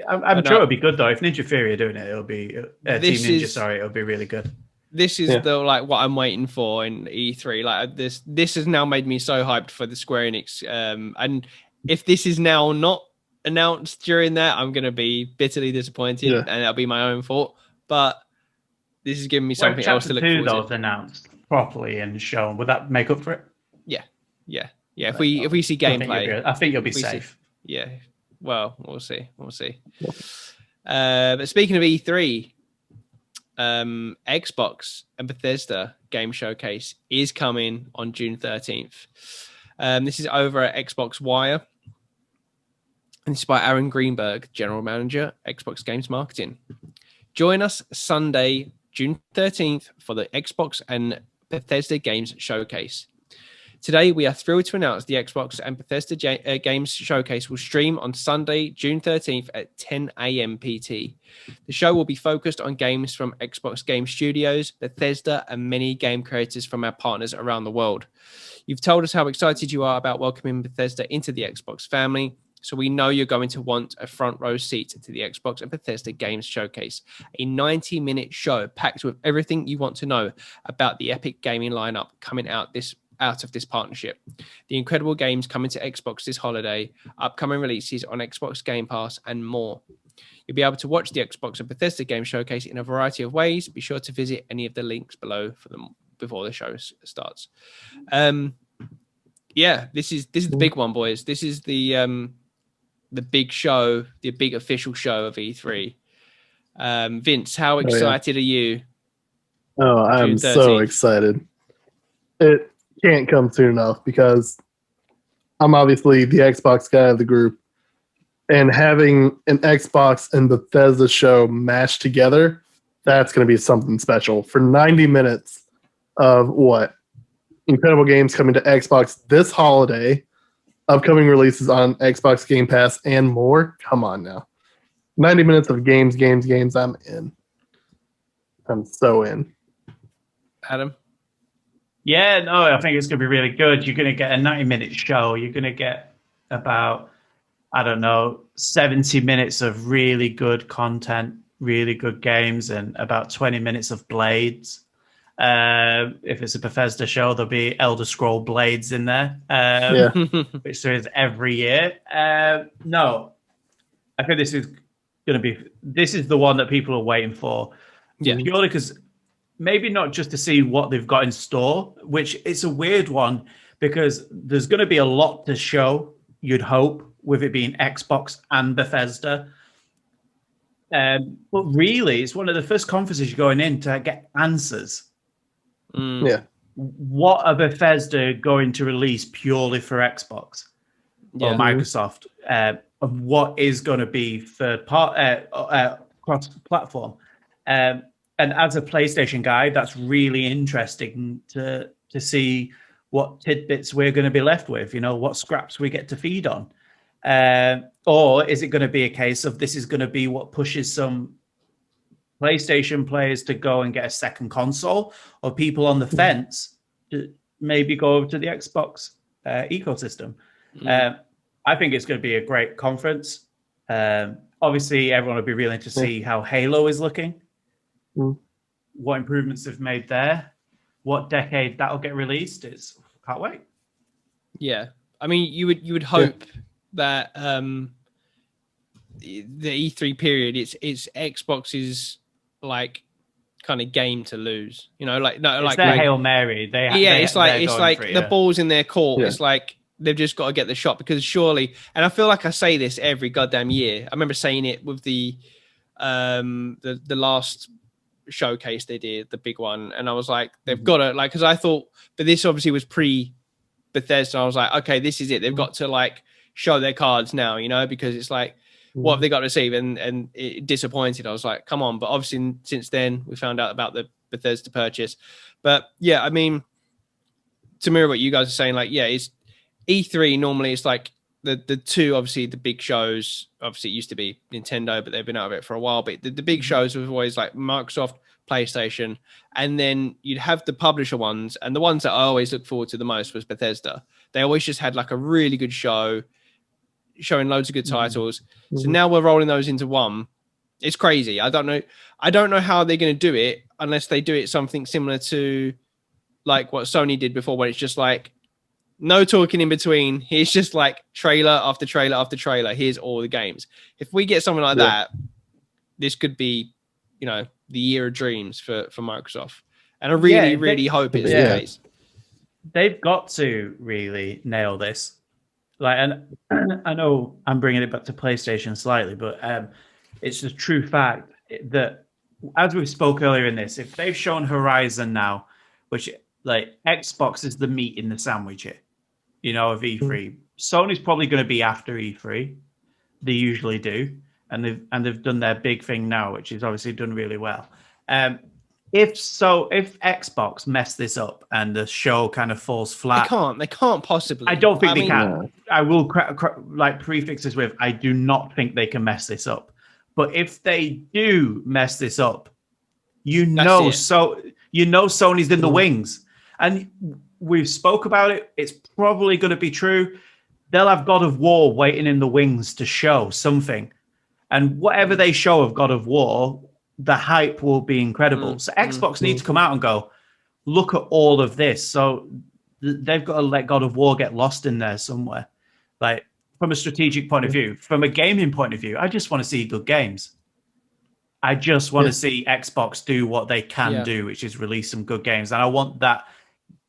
I'm sure it'll be good though. If Ninja Theory are doing it, it'll be Team Ninja. It'll be really good. This is the like what I'm waiting for in E3. Like this has now made me so hyped for the Square Enix. And if this is now not announced during that, I'm going to be bitterly disappointed, and that'll be my own fault. But this is giving me something else to look forward to. Chapter 2 though announced properly and shown. Would that make up for it? Yeah. If we see gameplay, I think you'll be safe. Well, we'll see. But speaking of E3, Xbox and Bethesda game showcase is coming on June 13th. This is over at Xbox Wire. And this is by Aaron Greenberg, General Manager, Xbox Games Marketing. Join us Sunday, June 13th for the Xbox and Bethesda Games Showcase. Today, we are thrilled to announce the Xbox and Bethesda Games Showcase will stream on Sunday, June 13th at 10 a.m. PT. The show will be focused on games from Xbox Game Studios, Bethesda, and many game creators from our partners around the world. You've told us how excited you are about welcoming Bethesda into the Xbox family, so we know you're going to want a front row seat to the Xbox and Bethesda Games Showcase, a 90-minute show packed with everything you want to know about the epic gaming lineup coming out of this partnership. The incredible games coming to Xbox this holiday, upcoming releases on Xbox Game Pass, and more. You'll be able to watch the Xbox and Bethesda game showcase in a variety of ways. Be sure to visit any of the links below for them before the show starts. Yeah, this is the big one, boys. This is the big show, the big official show of E3. Vince, how excited are you? Oh, I'm so excited. It can't come soon enough because I'm obviously the Xbox guy of the group. And having an Xbox and Bethesda show mashed together, that's going to be something special. For 90 minutes of what? Incredible games coming to Xbox this holiday, upcoming releases on Xbox Game Pass, and more. Come on now. 90 minutes of games. I'm in. I'm so in. Adam? Yeah, no, I think it's going to be really good. You're going to get a 90-minute show. You're going to get about, 70 minutes of really good content, really good games, and about 20 minutes of Blades. If it's a Bethesda show, there'll be Elder Scroll Blades in there, which there is every year. No, I think this is the one that people are waiting for. Yeah. Purely because maybe not just to see what they've got in store, which it's a weird one because there's going to be a lot to show, you'd hope, with it being Xbox and Bethesda. But really, it's one of the first conferences you're going in to get answers. Yeah. What are Bethesda going to release purely for Xbox or Microsoft? And what is going to be cross-platform? And as a PlayStation guy, that's really interesting to see what tidbits we're going to be left with, what scraps we get to feed on. Or is it going to be a case of this is going to be what pushes some PlayStation players to go and get a second console, or people on the fence to maybe go over to the Xbox ecosystem? I think it's going to be a great conference. Obviously, everyone will be really interested to see how Halo is looking, what improvements they've made there, what decade that'll get released. Can't wait. Yeah, I mean, you would hope that the E3 period, it's Xbox's like kind of game to lose. It's their Hail Mary. It's like the ball's in their court. Yeah. It's like they've just got to get the shot because surely, and I feel like I say this every goddamn year. I remember saying it with the last showcase they did, the big one, and I was like, they've got to because I thought, but this obviously was pre Bethesda. I was like, okay, this is it. They've got to show their cards now, because it's like, what have they got to receive? And it disappointed. I was like, come on. But obviously since then we found out about the Bethesda purchase. But yeah, I mean, to mirror what you guys are saying, it's E3 normally it's like the two, obviously the big shows, obviously it used to be Nintendo, but they've been out of it for a while. But the big shows were always like Microsoft, PlayStation, and then you'd have the publisher ones. And the ones that I always look forward to the most was Bethesda. They always just had a really good show, showing loads of good titles. So now we're rolling those into one. It's crazy. I don't know how they're going to do it unless they do it something similar to what Sony did before, where it's just no talking in between. Here's just trailer after trailer after trailer. Here's all the games. If we get something like that, this could be, the year of dreams for Microsoft. And I really hope it's the case. They've got to really nail this. And I know I'm bringing it back to PlayStation slightly, but it's a true fact that, as we spoke earlier in this, if they've shown Horizon now, which Xbox is the meat in the sandwich here, of E3. Sony's probably going to be after E3. They usually do, and they've done their big thing now, which is obviously done really well. If Xbox mess this up and the show kind of falls flat, they can't possibly. I don't think they can. No. I will prefix this with, I do not think they can mess this up. But if they do mess this up, Sony's in the wings, and we've spoke about it. It's probably going to be true. They'll have God of War waiting in the wings to show something, and whatever they show of God of War, the hype will be incredible. So Xbox needs to come out and go, look at all of this. So they've got to let God of War get lost in there somewhere. from a strategic point of view. From a gaming point of view, I just want to see good games. I just want to see Xbox do what they can do, which is release some good games. And I want that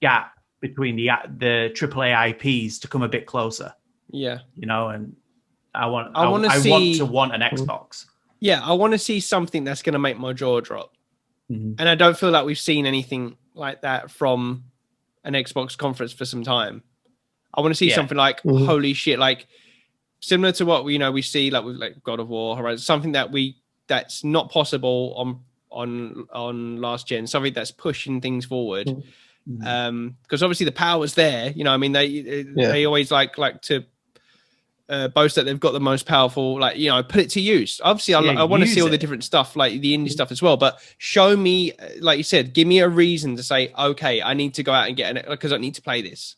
gap between the AAA IPs to come a bit closer. Yeah. You know, and I want an Xbox. Yeah, I want to see something that's going to make my jaw drop. And I don't feel like we've seen anything like that from an Xbox conference for some time. I want to see something like, holy shit, like similar to what we see like with like God of War, Horizon, something that's not possible on last gen, something that's pushing things forward. Because obviously the power's there. You know, I mean, they always like to boast that they've got the most powerful, like, you know, put it to use. Obviously, I want to see all the different stuff, like the indie stuff as well. But show me, like you said, give me a reason to say, okay, I need to go out and get it because I need to play this.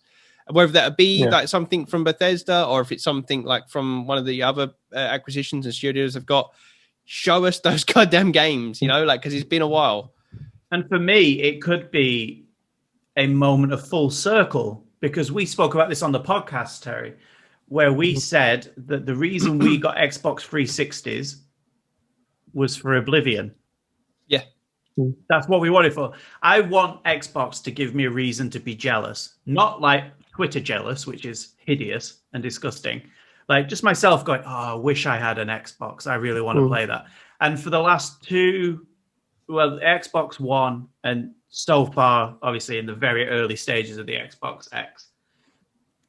Whether that be like something from Bethesda or if it's something like from one of the other acquisitions and studios have got, show us those goddamn games, you know, like, because it's been a while. And for me, it could be a moment of full circle, because we spoke about this on the podcast, Terry, where we said that the reason we got Xbox 360s was for Oblivion. Yeah. That's what we wanted for. I want Xbox to give me a reason to be jealous. Not like Twitter jealous, which is hideous and disgusting. Like just myself going, oh, I wish I had an Xbox. I really want to play that. And for the last Xbox One, and so far, obviously in the very early stages of the Xbox X,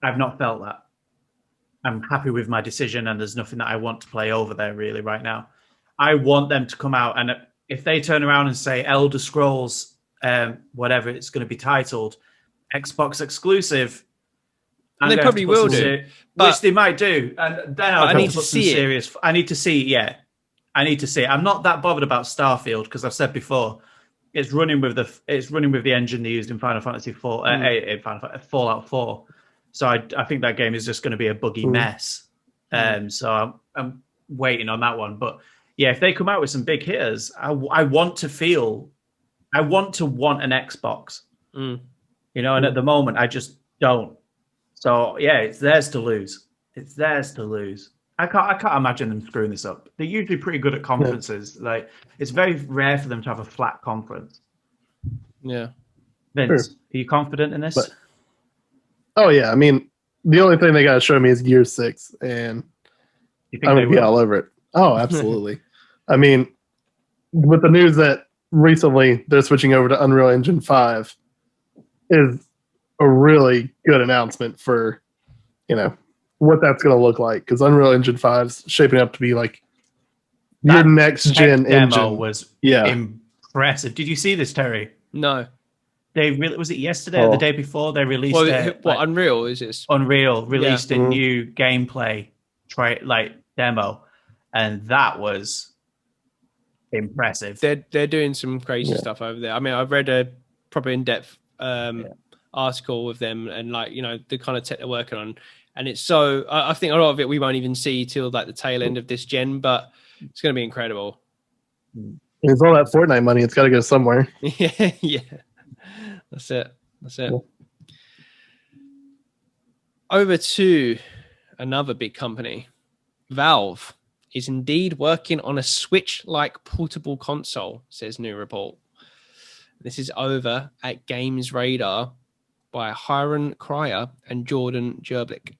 I've not felt that. I'm happy with my decision, and there's nothing that I want to play over there really right now. I want them to come out, and if they turn around and say Elder Scrolls, whatever it's going to be titled, Xbox exclusive, and they probably will do, which they might do, and then I need to see it. I need to see, I need to see it. I'm not that bothered about Starfield because I've said before, it's running with the engine they used in Final Fantasy 4, Fallout 4. So I think that game is just going to be a buggy mess. So I'm waiting on that one. But yeah, if they come out with some big hitters, I want to want an Xbox. You know, and at the moment I just don't. So yeah, it's theirs to lose. It's theirs to lose. I can't imagine them screwing this up. They're usually pretty good at conferences. Yeah. Like it's very rare for them to have a flat conference. Yeah. Vince, are you confident in this? Oh yeah, I mean, the only thing they got to show me is Gear 6, and I'm gonna be all over it. Oh, absolutely. I mean, with the news that recently they're switching over to Unreal Engine 5 is a really good announcement for, you know, what that's going to look like, because Unreal Engine 5 is shaping up to be like your next gen engine. Was impressive. Did you see this, Terry? No. Was it yesterday or the day before they released Unreal is this? Unreal released a new gameplay demo, and that was impressive. They're doing some crazy stuff over there. I mean, I've read a proper in-depth article with them, and like, you know, the kind of tech they're working on, and it's so I think a lot of it we won't even see till like the tail end of this gen, but it's going to be incredible. It's all that Fortnite money. It's got to go somewhere. yeah. That's it. Cool. Over to another big company. Valve is indeed working on a Switch-like portable console, says new report. This is over at Games Radar by Hiron Cryer and Jordan Jerblick.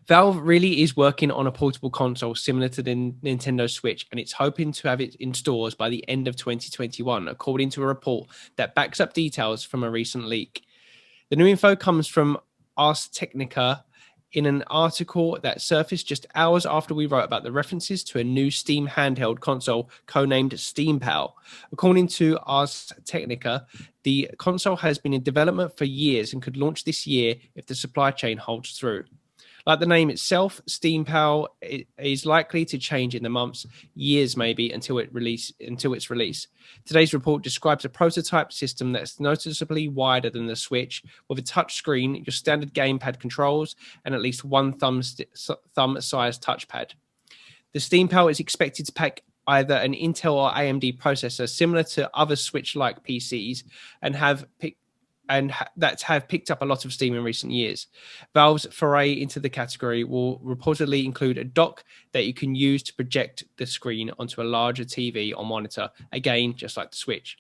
Valve really is working on a portable console similar to the Nintendo Switch, and it's hoping to have it in stores by the end of 2021, according to a report that backs up details from a recent leak. The new info comes from Ars Technica in an article that surfaced just hours after we wrote about the references to a new Steam handheld console codenamed Steam Pal. According to Ars Technica, the console has been in development for years and could launch this year if the supply chain holds through. Like the name itself, Steam Pal is likely to change in the months, years maybe, until its release. Today's report describes a prototype system that's noticeably wider than the Switch, with a touch screen, your standard gamepad controls, and at least one thumb-sized touchpad. The Steam Pal is expected to pack either an Intel or AMD processor similar to other Switch-like PCs and have that have picked up a lot of steam in recent years. Valve's foray into the category will reportedly include a dock that you can use to project the screen onto a larger TV or monitor, again, just like the Switch.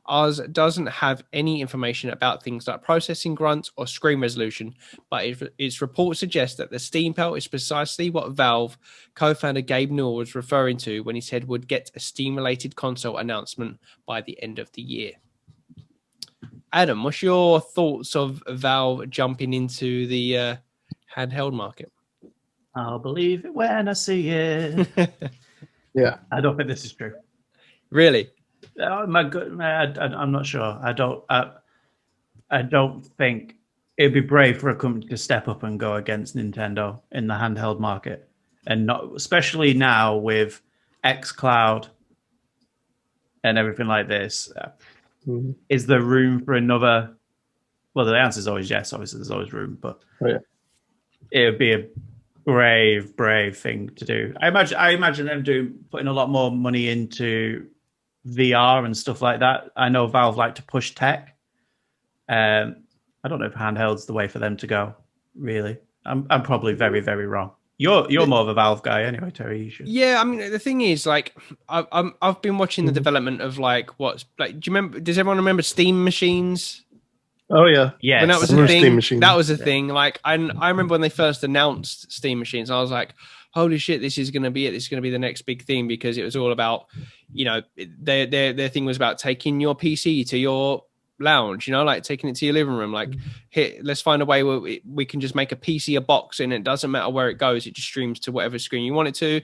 Ours doesn't have any information about things like processing grunt or screen resolution, but its report suggests that the Steam Pal is precisely what Valve co-founder Gabe Newell was referring to when he said would get a Steam-related console announcement by the end of the year. Adam, what's your thoughts of Valve jumping into the handheld market? I'll believe it when I see it. Yeah. I don't think this is true. Really? Oh my God, I'm not sure. I don't think it'd be brave for a company to step up and go against Nintendo in the handheld market, and not especially now with xCloud and everything like this. Is there room for another? Well, the answer is always yes. Obviously, there's always room, but it would be a brave thing to do. I imagine them putting a lot more money into VR and stuff like that. I know Valve like to push tech. I don't know if handheld's the way for them to go. Really, I'm probably very, very wrong. You're more of a Valve guy anyway, Terry. You should. Yeah, I mean the thing is, like, I've been watching the development of like what's like. Do you remember? Does everyone remember Steam machines? Oh yeah, yes. When that was a thing. Steam machines. That was a thing. Like, I remember when they first announced Steam machines, I was like, holy shit, this is going to be it. This is going to be the next big thing, because it was all about, you know, their thing was about taking your PC to your lounge, you know, like taking it to your living room. Like, here, let's find a way where we can just make a PC a box, and it doesn't matter where it goes. It just streams to whatever screen you want it to.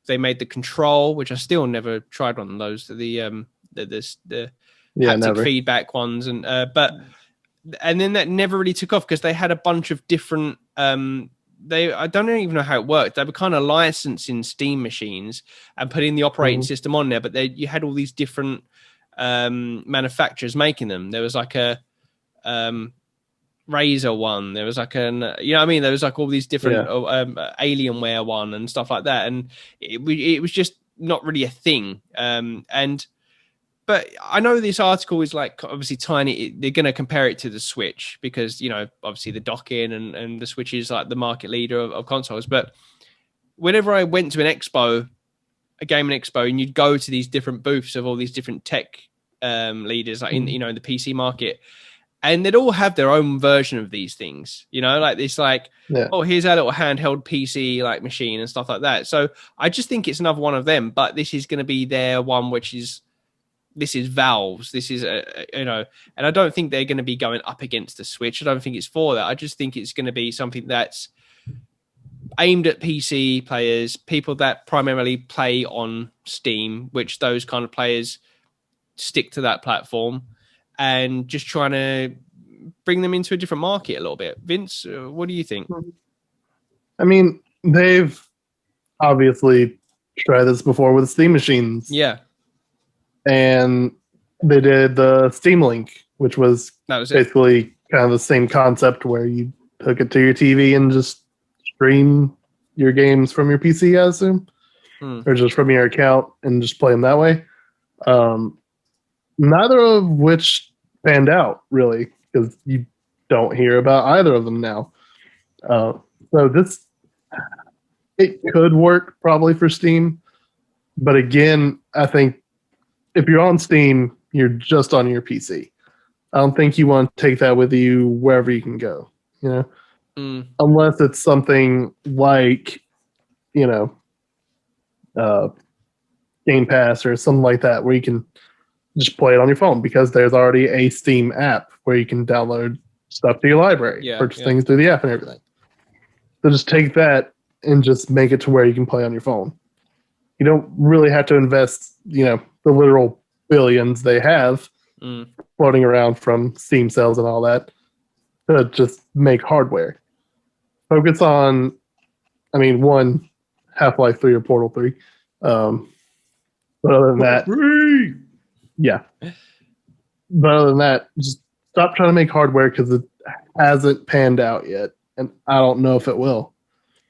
They made the control, which I still never tried one of those. The haptic feedback ones, and then that never really took off because they had a bunch of different. I don't even know how it worked. They were kind of licensing Steam machines and putting the operating system on there, but you had all these different manufacturers making them. There was like a Razer one. There was like you know what I mean? There was like all these different Alienware one and stuff like that, and it was just not really a thing. But I know this article is like obviously tiny. They're going to compare it to the Switch because, you know, obviously the docking and the Switch is like the market leader of consoles. But whenever I went to a gaming expo, and you'd go to these different booths of all these different tech leaders, like in the PC market, and they'd all have their own version of these things, you know, like this, like, oh, here's our little handheld PC like machine and stuff like that. So I just think it's another one of them, but this is going to be their one, this is Valve's. This is, and I don't think they're going to be going up against the Switch. I don't think it's for that. I just think it's going to be something that's aimed at PC players, people that primarily play on Steam, which those kind of players stick to that platform, and just trying to bring them into a different market a little bit. Vince, what do you think? I mean, they've obviously tried this before with Steam machines. Yeah. And they did the Steam Link, which was basically kind of the same concept where you hook it to your TV and just stream your games from your PC, I assume, or just from your account and just play them that way. Neither of which panned out, really, because you don't hear about either of them now. So it could work probably for Steam. But again, I think if you're on Steam, you're just on your PC. I don't think you want to take that with you wherever you can go, you know, unless it's something like, you know, Game Pass or something like that, where you can just play it on your phone, because there's already a Steam app where you can download stuff to your library, purchase things through the app and everything. So just take that and just make it to where you can play on your phone. You don't really have to invest, you know, the literal billions they have floating around from Steam sales and all that to just make hardware. Focus on, I mean, one, Half-Life 3 or Portal 3. But other than that, but other than that, just stop trying to make hardware, because it hasn't panned out yet, and I don't know if it will.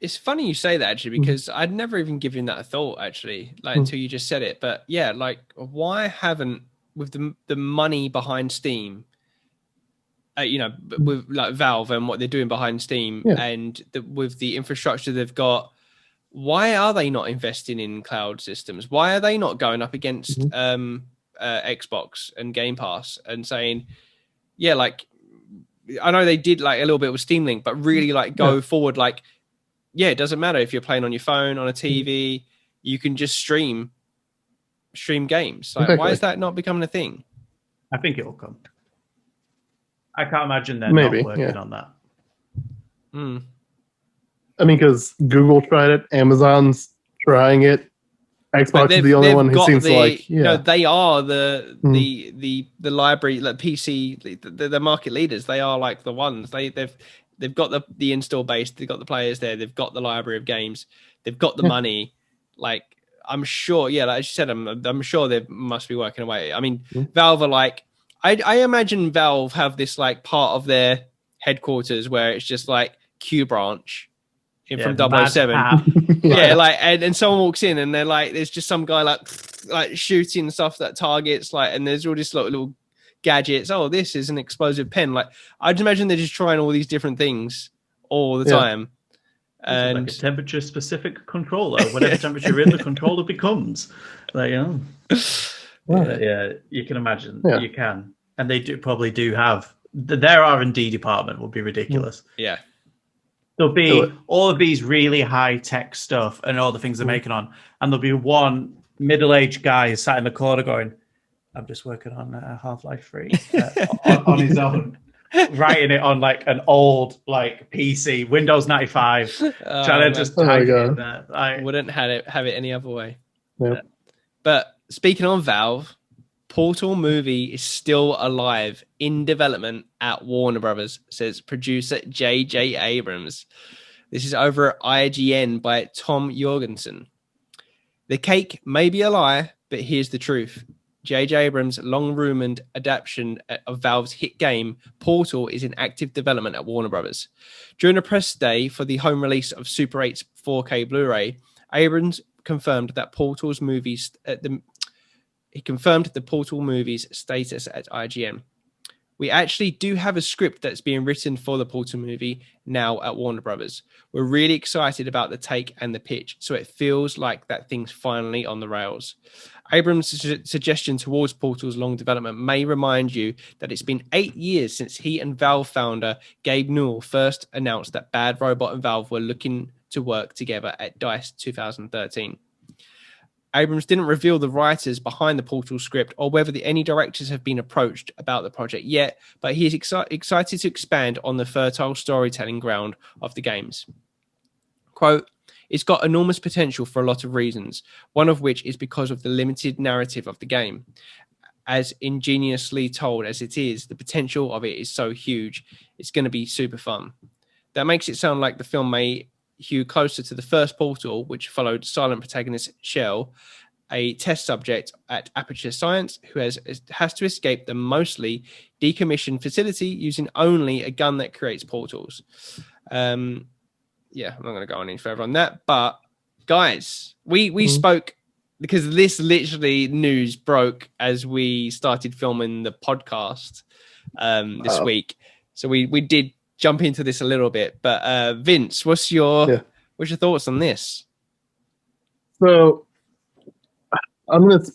It's funny you say that, actually, because I'd never even given that a thought, actually, like until you just said it. But yeah, like, why haven't, with the money behind Steam, with like Valve and what they're doing behind Steam and with the infrastructure they've got, why are they not investing in cloud systems? Why are they not going up against Xbox and Game Pass and saying, yeah, like, I know they did like a little bit with Steam Link, but really like go forward. Like, yeah, it doesn't matter if you're playing on your phone, on a TV, you can just stream games. Like, why is that not becoming a thing? I think it will come. I can't imagine they're not working on that. I mean, because Google tried it, Amazon's trying it, Xbox is the only one who seems to like. No, they are the library, like PC, the market leaders. They are like the ones. They've got the install base. They've got the players there. They've got the library of games. They've got the money. Like, I'm sure. Yeah, like you said, I'm sure they must be working away. I mean, Valve are like. I imagine Valve have this like part of their headquarters where it's just like Q branch from 007. Like and someone walks in and they're like, there's just some guy like shooting stuff that targets, like, and there's all these little gadgets. Oh, this is an explosive pen. Like, I'd imagine they're just trying all these different things all the time. And like a temperature specific controller, whatever temperature you're in, the controller becomes. Like, yeah, you can imagine. You can, and they probably do have their R&D department would be ridiculous. Yeah, there'll be all of these really high tech stuff and all the things they're making on, and there'll be one middle-aged guy sat in the corner going, "I'm just working on Half-Life 3 on his own." Writing it on like an old like PC, Windows 95, trying to just type it in there. I wouldn't have it any other way. Yep. But speaking on Valve, Portal movie is still alive in development at Warner Brothers, says producer J.J. Abrams. This is over at IGN by Tom Jorgensen. The cake may be a lie, but here's the truth. J.J. Abrams' long-rumored adaptation of Valve's hit game, Portal, is in active development at Warner Brothers. During a press day for the home release of Super 8's 4K Blu-ray, Abrams confirmed that Portal's movies he confirmed the Portal movie's status at IGN. We actually do have a script that's being written for the Portal movie now at Warner Brothers. We're really excited about the take and the pitch, so it feels like that thing's finally on the rails. Abrams' suggestion towards Portal's long development may remind you that it's been 8 years since he and Valve founder Gabe Newell first announced that Bad Robot and Valve were looking to work together at DICE 2013. Abrams didn't reveal the writers behind the Portal script or whether any directors have been approached about the project yet, but he is excited to expand on the fertile storytelling ground of the games. Quote, "It's got enormous potential for a lot of reasons, one of which is because of the limited narrative of the game. As ingeniously told as it is, the potential of it is so huge, it's going to be super fun. That makes it sound like the film may hew closer to the first Portal, which followed silent protagonist Shell, a test subject at Aperture Science who has to escape the mostly decommissioned facility using only a gun that creates portals." Yeah, I'm not going to go on any further on that. But guys, we spoke because this literally news broke as we started filming the podcast this week. So we did jump into this a little bit. But Vince, what's your thoughts on this? So I'm going to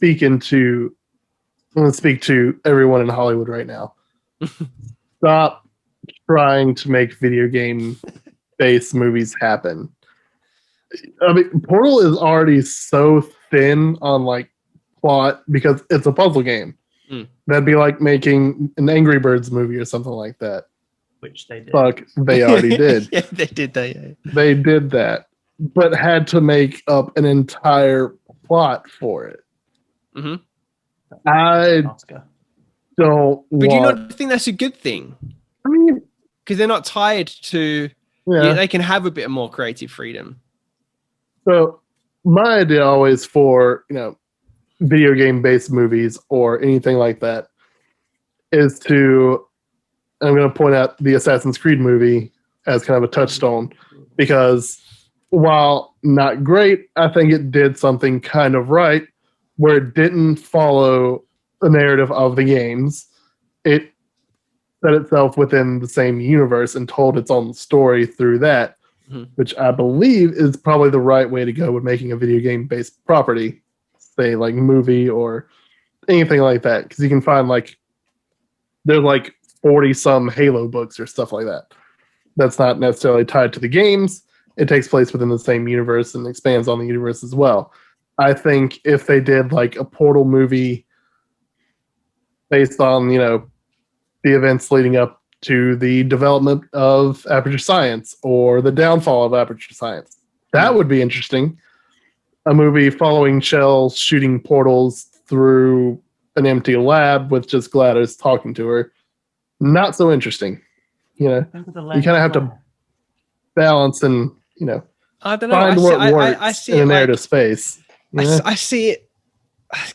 speak to everyone in Hollywood right now. Stop trying to make video game based movies happen. I mean, Portal is already so thin on like plot because it's a puzzle game. That'd be like making an Angry Birds movie or something like that. Which they did. Fuck, they already did. Yeah, they did. They did that, but had to make up an entire plot for it. I don't. But do you not think that's a good thing? I mean, because they're not tied to. Yeah, they can have a bit more creative freedom. So my idea always for video game based movies or anything like that is to. I'm going to point out the Assassin's Creed movie as kind of a touchstone because while not great, I think it did something kind of right where it didn't follow the narrative of the games. It set itself within the same universe and told its own story through that, which I believe is probably the right way to go with making a video game based property, say like movie or anything like that. Because you can find there's 40 some Halo books or stuff like that. That's not necessarily tied to the games. It takes place within the same universe and expands on the universe as well. I think if they did a Portal movie based on, the events leading up to the development of Aperture Science or the downfall of Aperture Science, that would be interesting. A movie following Shell shooting portals through an empty lab with just GLaDOS talking to her. Not so interesting. You kind of have to balance and, I don't know. Find what works in a narrative space. I see it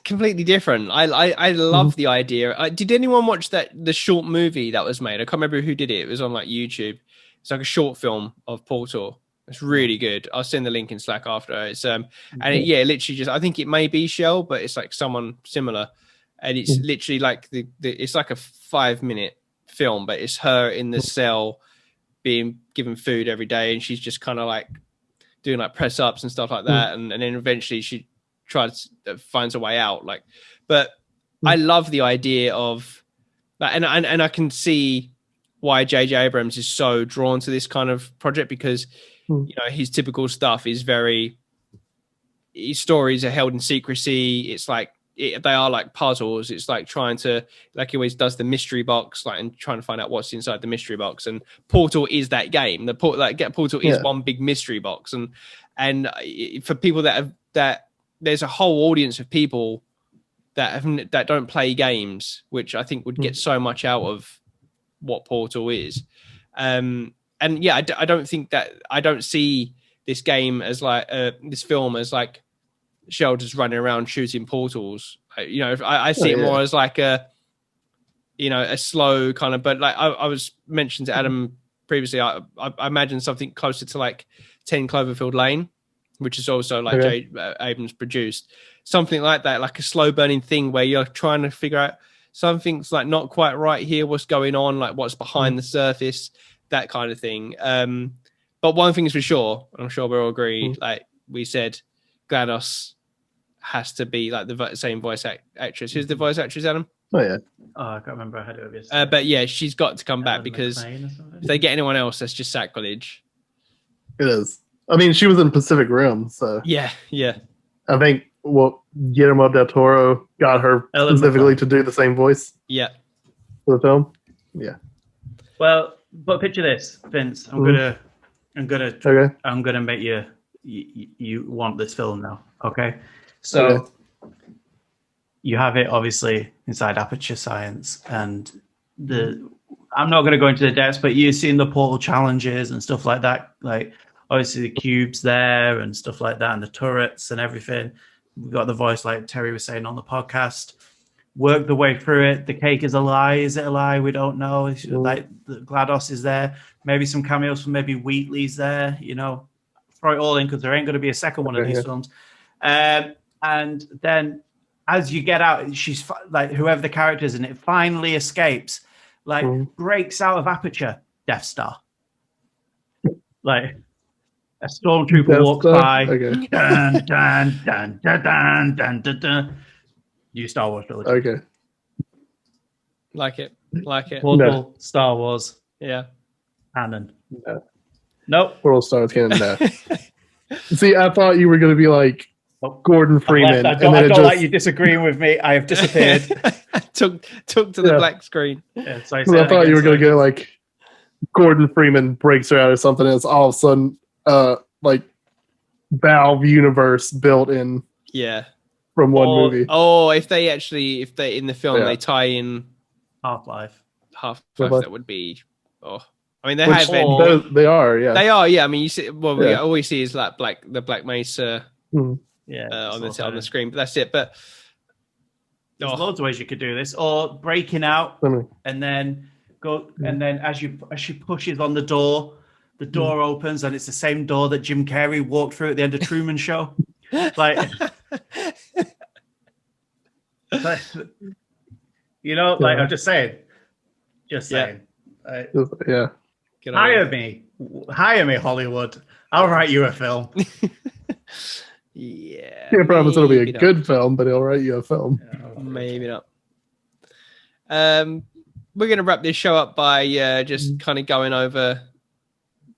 completely different. I love the idea. Did anyone watch the short movie that was made? I can't remember who did it. It was on YouTube. It's like a short film of Portal. It's really good. I'll send the link in Slack after. It's literally just, I think it may be Shell, but it's like someone similar, and it's literally like it's like a 5-minute film, but it's her in the cell being given food every day, and she's just kind of doing press ups and stuff like that, and then eventually she finds a way out. But I love the idea of that, and I can see why J.J. Abrams is so drawn to this kind of project, because his typical stuff is his stories are held in secrecy. It's they are puzzles. It's trying to, he always does the mystery box, and trying to find out what's inside the mystery box. And Portal is that game. Portal is one big mystery box. And for people that there's a whole audience of people that don't play games, which I think would get so much out of what Portal is. I don't see this game as this film as Shell just running around shooting portals. I see it more as a slow kind of, but I was mentioned to Adam previously, I imagine something closer to 10 Cloverfield Lane, which is also J. Abrams produced. Something like that, like a slow burning thing where you're trying to figure out something's not quite right here. What's going on? What's behind the surface, that kind of thing. But one thing is for sure, and I'm sure we'll agree, we said, GLaDOS has to be the same voice actress. Who's the voice actress, Adam? Oh yeah. Oh, I can't remember. I had it over but yeah, she's got to come back, because if they get anyone else, that's just sacrilege. It is. I mean, she was in Pacific Rim, so yeah. I think Guillermo del Toro got her specifically to do the same voice. Yeah. For the film. Yeah. Well, but picture this, Vince. I'm gonna make you want this film now. Okay. So you have it obviously inside Aperture Science, and I'm not going to go into the depths, but you've seen the portal challenges and stuff like that. Obviously the cubes there and stuff like that, and the turrets and everything. We've got the voice, like Terry was saying on the podcast. Work the way through it. The cake is a lie. Is it a lie? We don't know. It's the GLaDOS is there. Maybe some cameos from maybe Wheatley's there. Throw it all in, because there ain't going to be a second one of these films. And then as you get out, she's whoever the character is, and it finally escapes, breaks out of Aperture, Death Star. A stormtrooper walks by. Okay. Dun, dun, dun, dun, dun, dun, dun, dun. New Star Wars trilogy. Okay. Like it. Portal, Star Wars. Yeah. Canon. No. Nope. Portal, Star Wars canon. No. See, I thought you were going to be Gordon Freeman. I don't like you disagreeing with me. I have disappeared. took to the black screen. Yeah, so I thought you were going to go Gordon Freeman breaks her out or something, and it's all of a sudden Valve universe built in. Yeah. From one movie. Oh, if they in the film they tie in Half-Life, that would be. Oh, I mean they they are. Yeah, they are. Yeah, I mean you see. Well, we always see is the Black Mesa. On the screen, but that's it. But there's loads of ways you could do this, or breaking out and then go, and then as she pushes on the door opens, and it's the same door that Jim Carrey walked through at the end of Truman Show. I'm just saying, Just saying. Yeah. Hire me, Hollywood. I'll write you a film. Yeah. Can't promise it'll be a good film, but he'll write you a film. Maybe not. We're going to wrap this show up by just kind of going over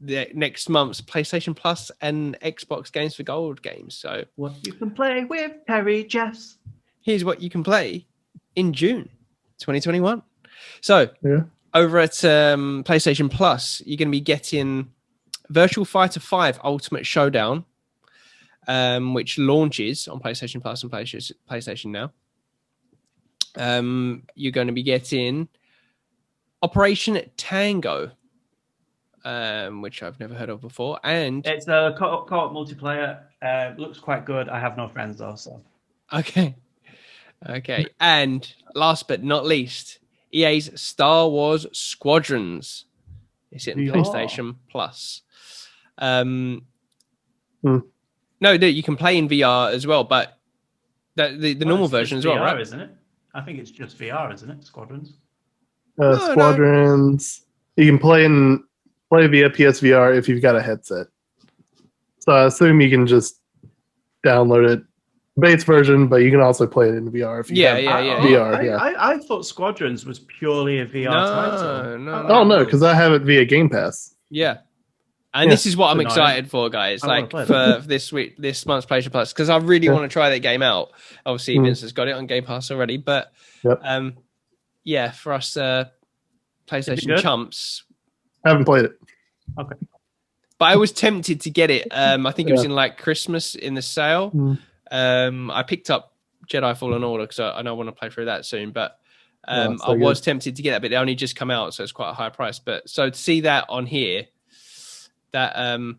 the next month's PlayStation Plus and Xbox Games for Gold games. So what you can play with Terry Jess. Here's what you can play in June 2021. So over at PlayStation Plus, you're going to be getting Virtual Fighter 5 Ultimate Showdown, which launches on PlayStation Plus and PlayStation Now. You're going to be getting Operation Tango, which I've never heard of before, and it's a co-op multiplayer. Looks quite good. I have no friends though, so okay. And last but not least, EA's Star Wars Squadrons. It's in PlayStation Plus. No, you can play in VR as well, but the normal version as well, VR, right? Isn't it? I think it's just VR, isn't it? Squadrons. Squadrons. No. You can play via PSVR if you've got a headset. So I assume you can just download it, base version, but you can also play it in VR if you have VR. I thought Squadrons was purely a VR title. No, because I have it via Game Pass. Yeah. And this is what I'm excited for, guys. Like for this month's PlayStation Plus, because I really want to try that game out. Obviously, Vince has got it on Game Pass already, but for us PlayStation chumps, I haven't played it. Okay, but I was tempted to get it. I think it was in like Christmas in the sale. I picked up Jedi Fallen Order because I know I want to play through that soon, but I was tempted to get that, but it only just come out, so it's quite a high price. But so to see that on here. That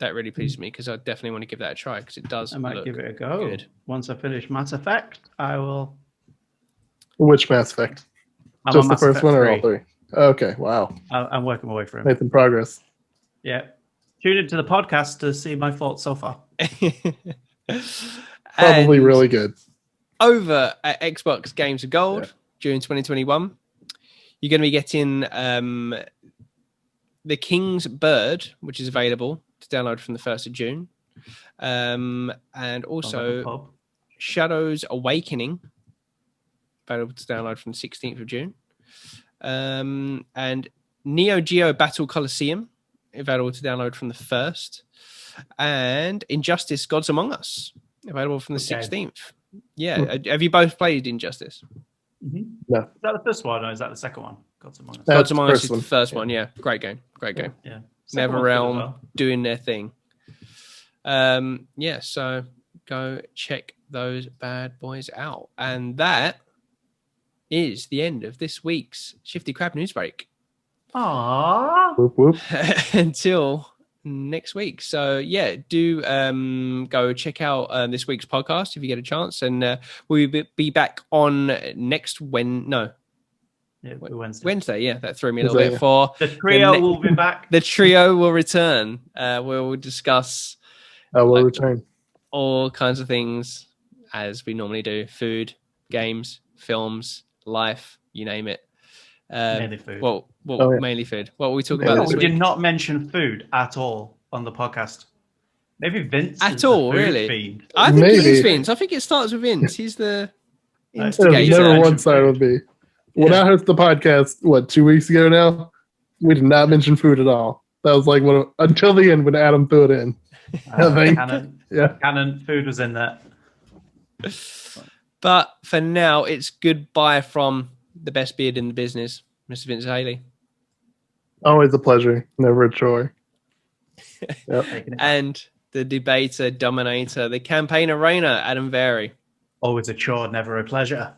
really pleases me because I definitely want to give that a try because it does. I might give it a go. Good. Once I finish Mass Effect, I will. Which Mass Effect? Just the first one or all three? Okay, wow. I'm working my way through. Making progress. Yeah. Tune into the podcast to see my thoughts so far. Probably really good. Over at Xbox Games of Gold, June 2021, you're going to be getting The King's Bird, which is available to download from the 1st of June. And also Shadows Awakening, available to download from the 16th of June. And Neo Geo Battle Coliseum, available to download from the 1st. And Injustice Gods Among Us, available from the 16th. Yeah. Have you both played Injustice? Mm-hmm. No. Is that the first one or is that the second one? Gods Among Us. Gods Among Us is the first one. Yeah, great game. Yeah. NetherRealm doing their thing. So go check those bad boys out. And that is the end of this week's Shifty Crab News Break. Aww. Whoop, whoop. Until next week. So do go check out this week's podcast if you get a chance. And we'll be back on next Wednesday. That threw me a little bit. For the trio will be back. The trio will return. We'll discuss we'll return all kinds of things as we normally do: food, games, films, life, you name it. Mainly food. Mainly food. What will we talk about this week? We did not mention food at all on the podcast. Maybe Vince at all, really? Fiend. I think it is Vince. I think it starts with Vince. He's the instigator. Never one side with me. When I heard the podcast, 2 weeks ago now, we did not mention food at all. That was like until the end when Adam threw it in. Canon food was in there. But for now, it's goodbye from the best beard in the business, Mr. Vince Haley. Always a pleasure, never a chore. And the debater, dominator, the campaign arena, Adam Vary. Always a chore, never a pleasure.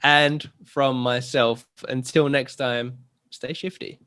And from myself, until next time, stay shifty.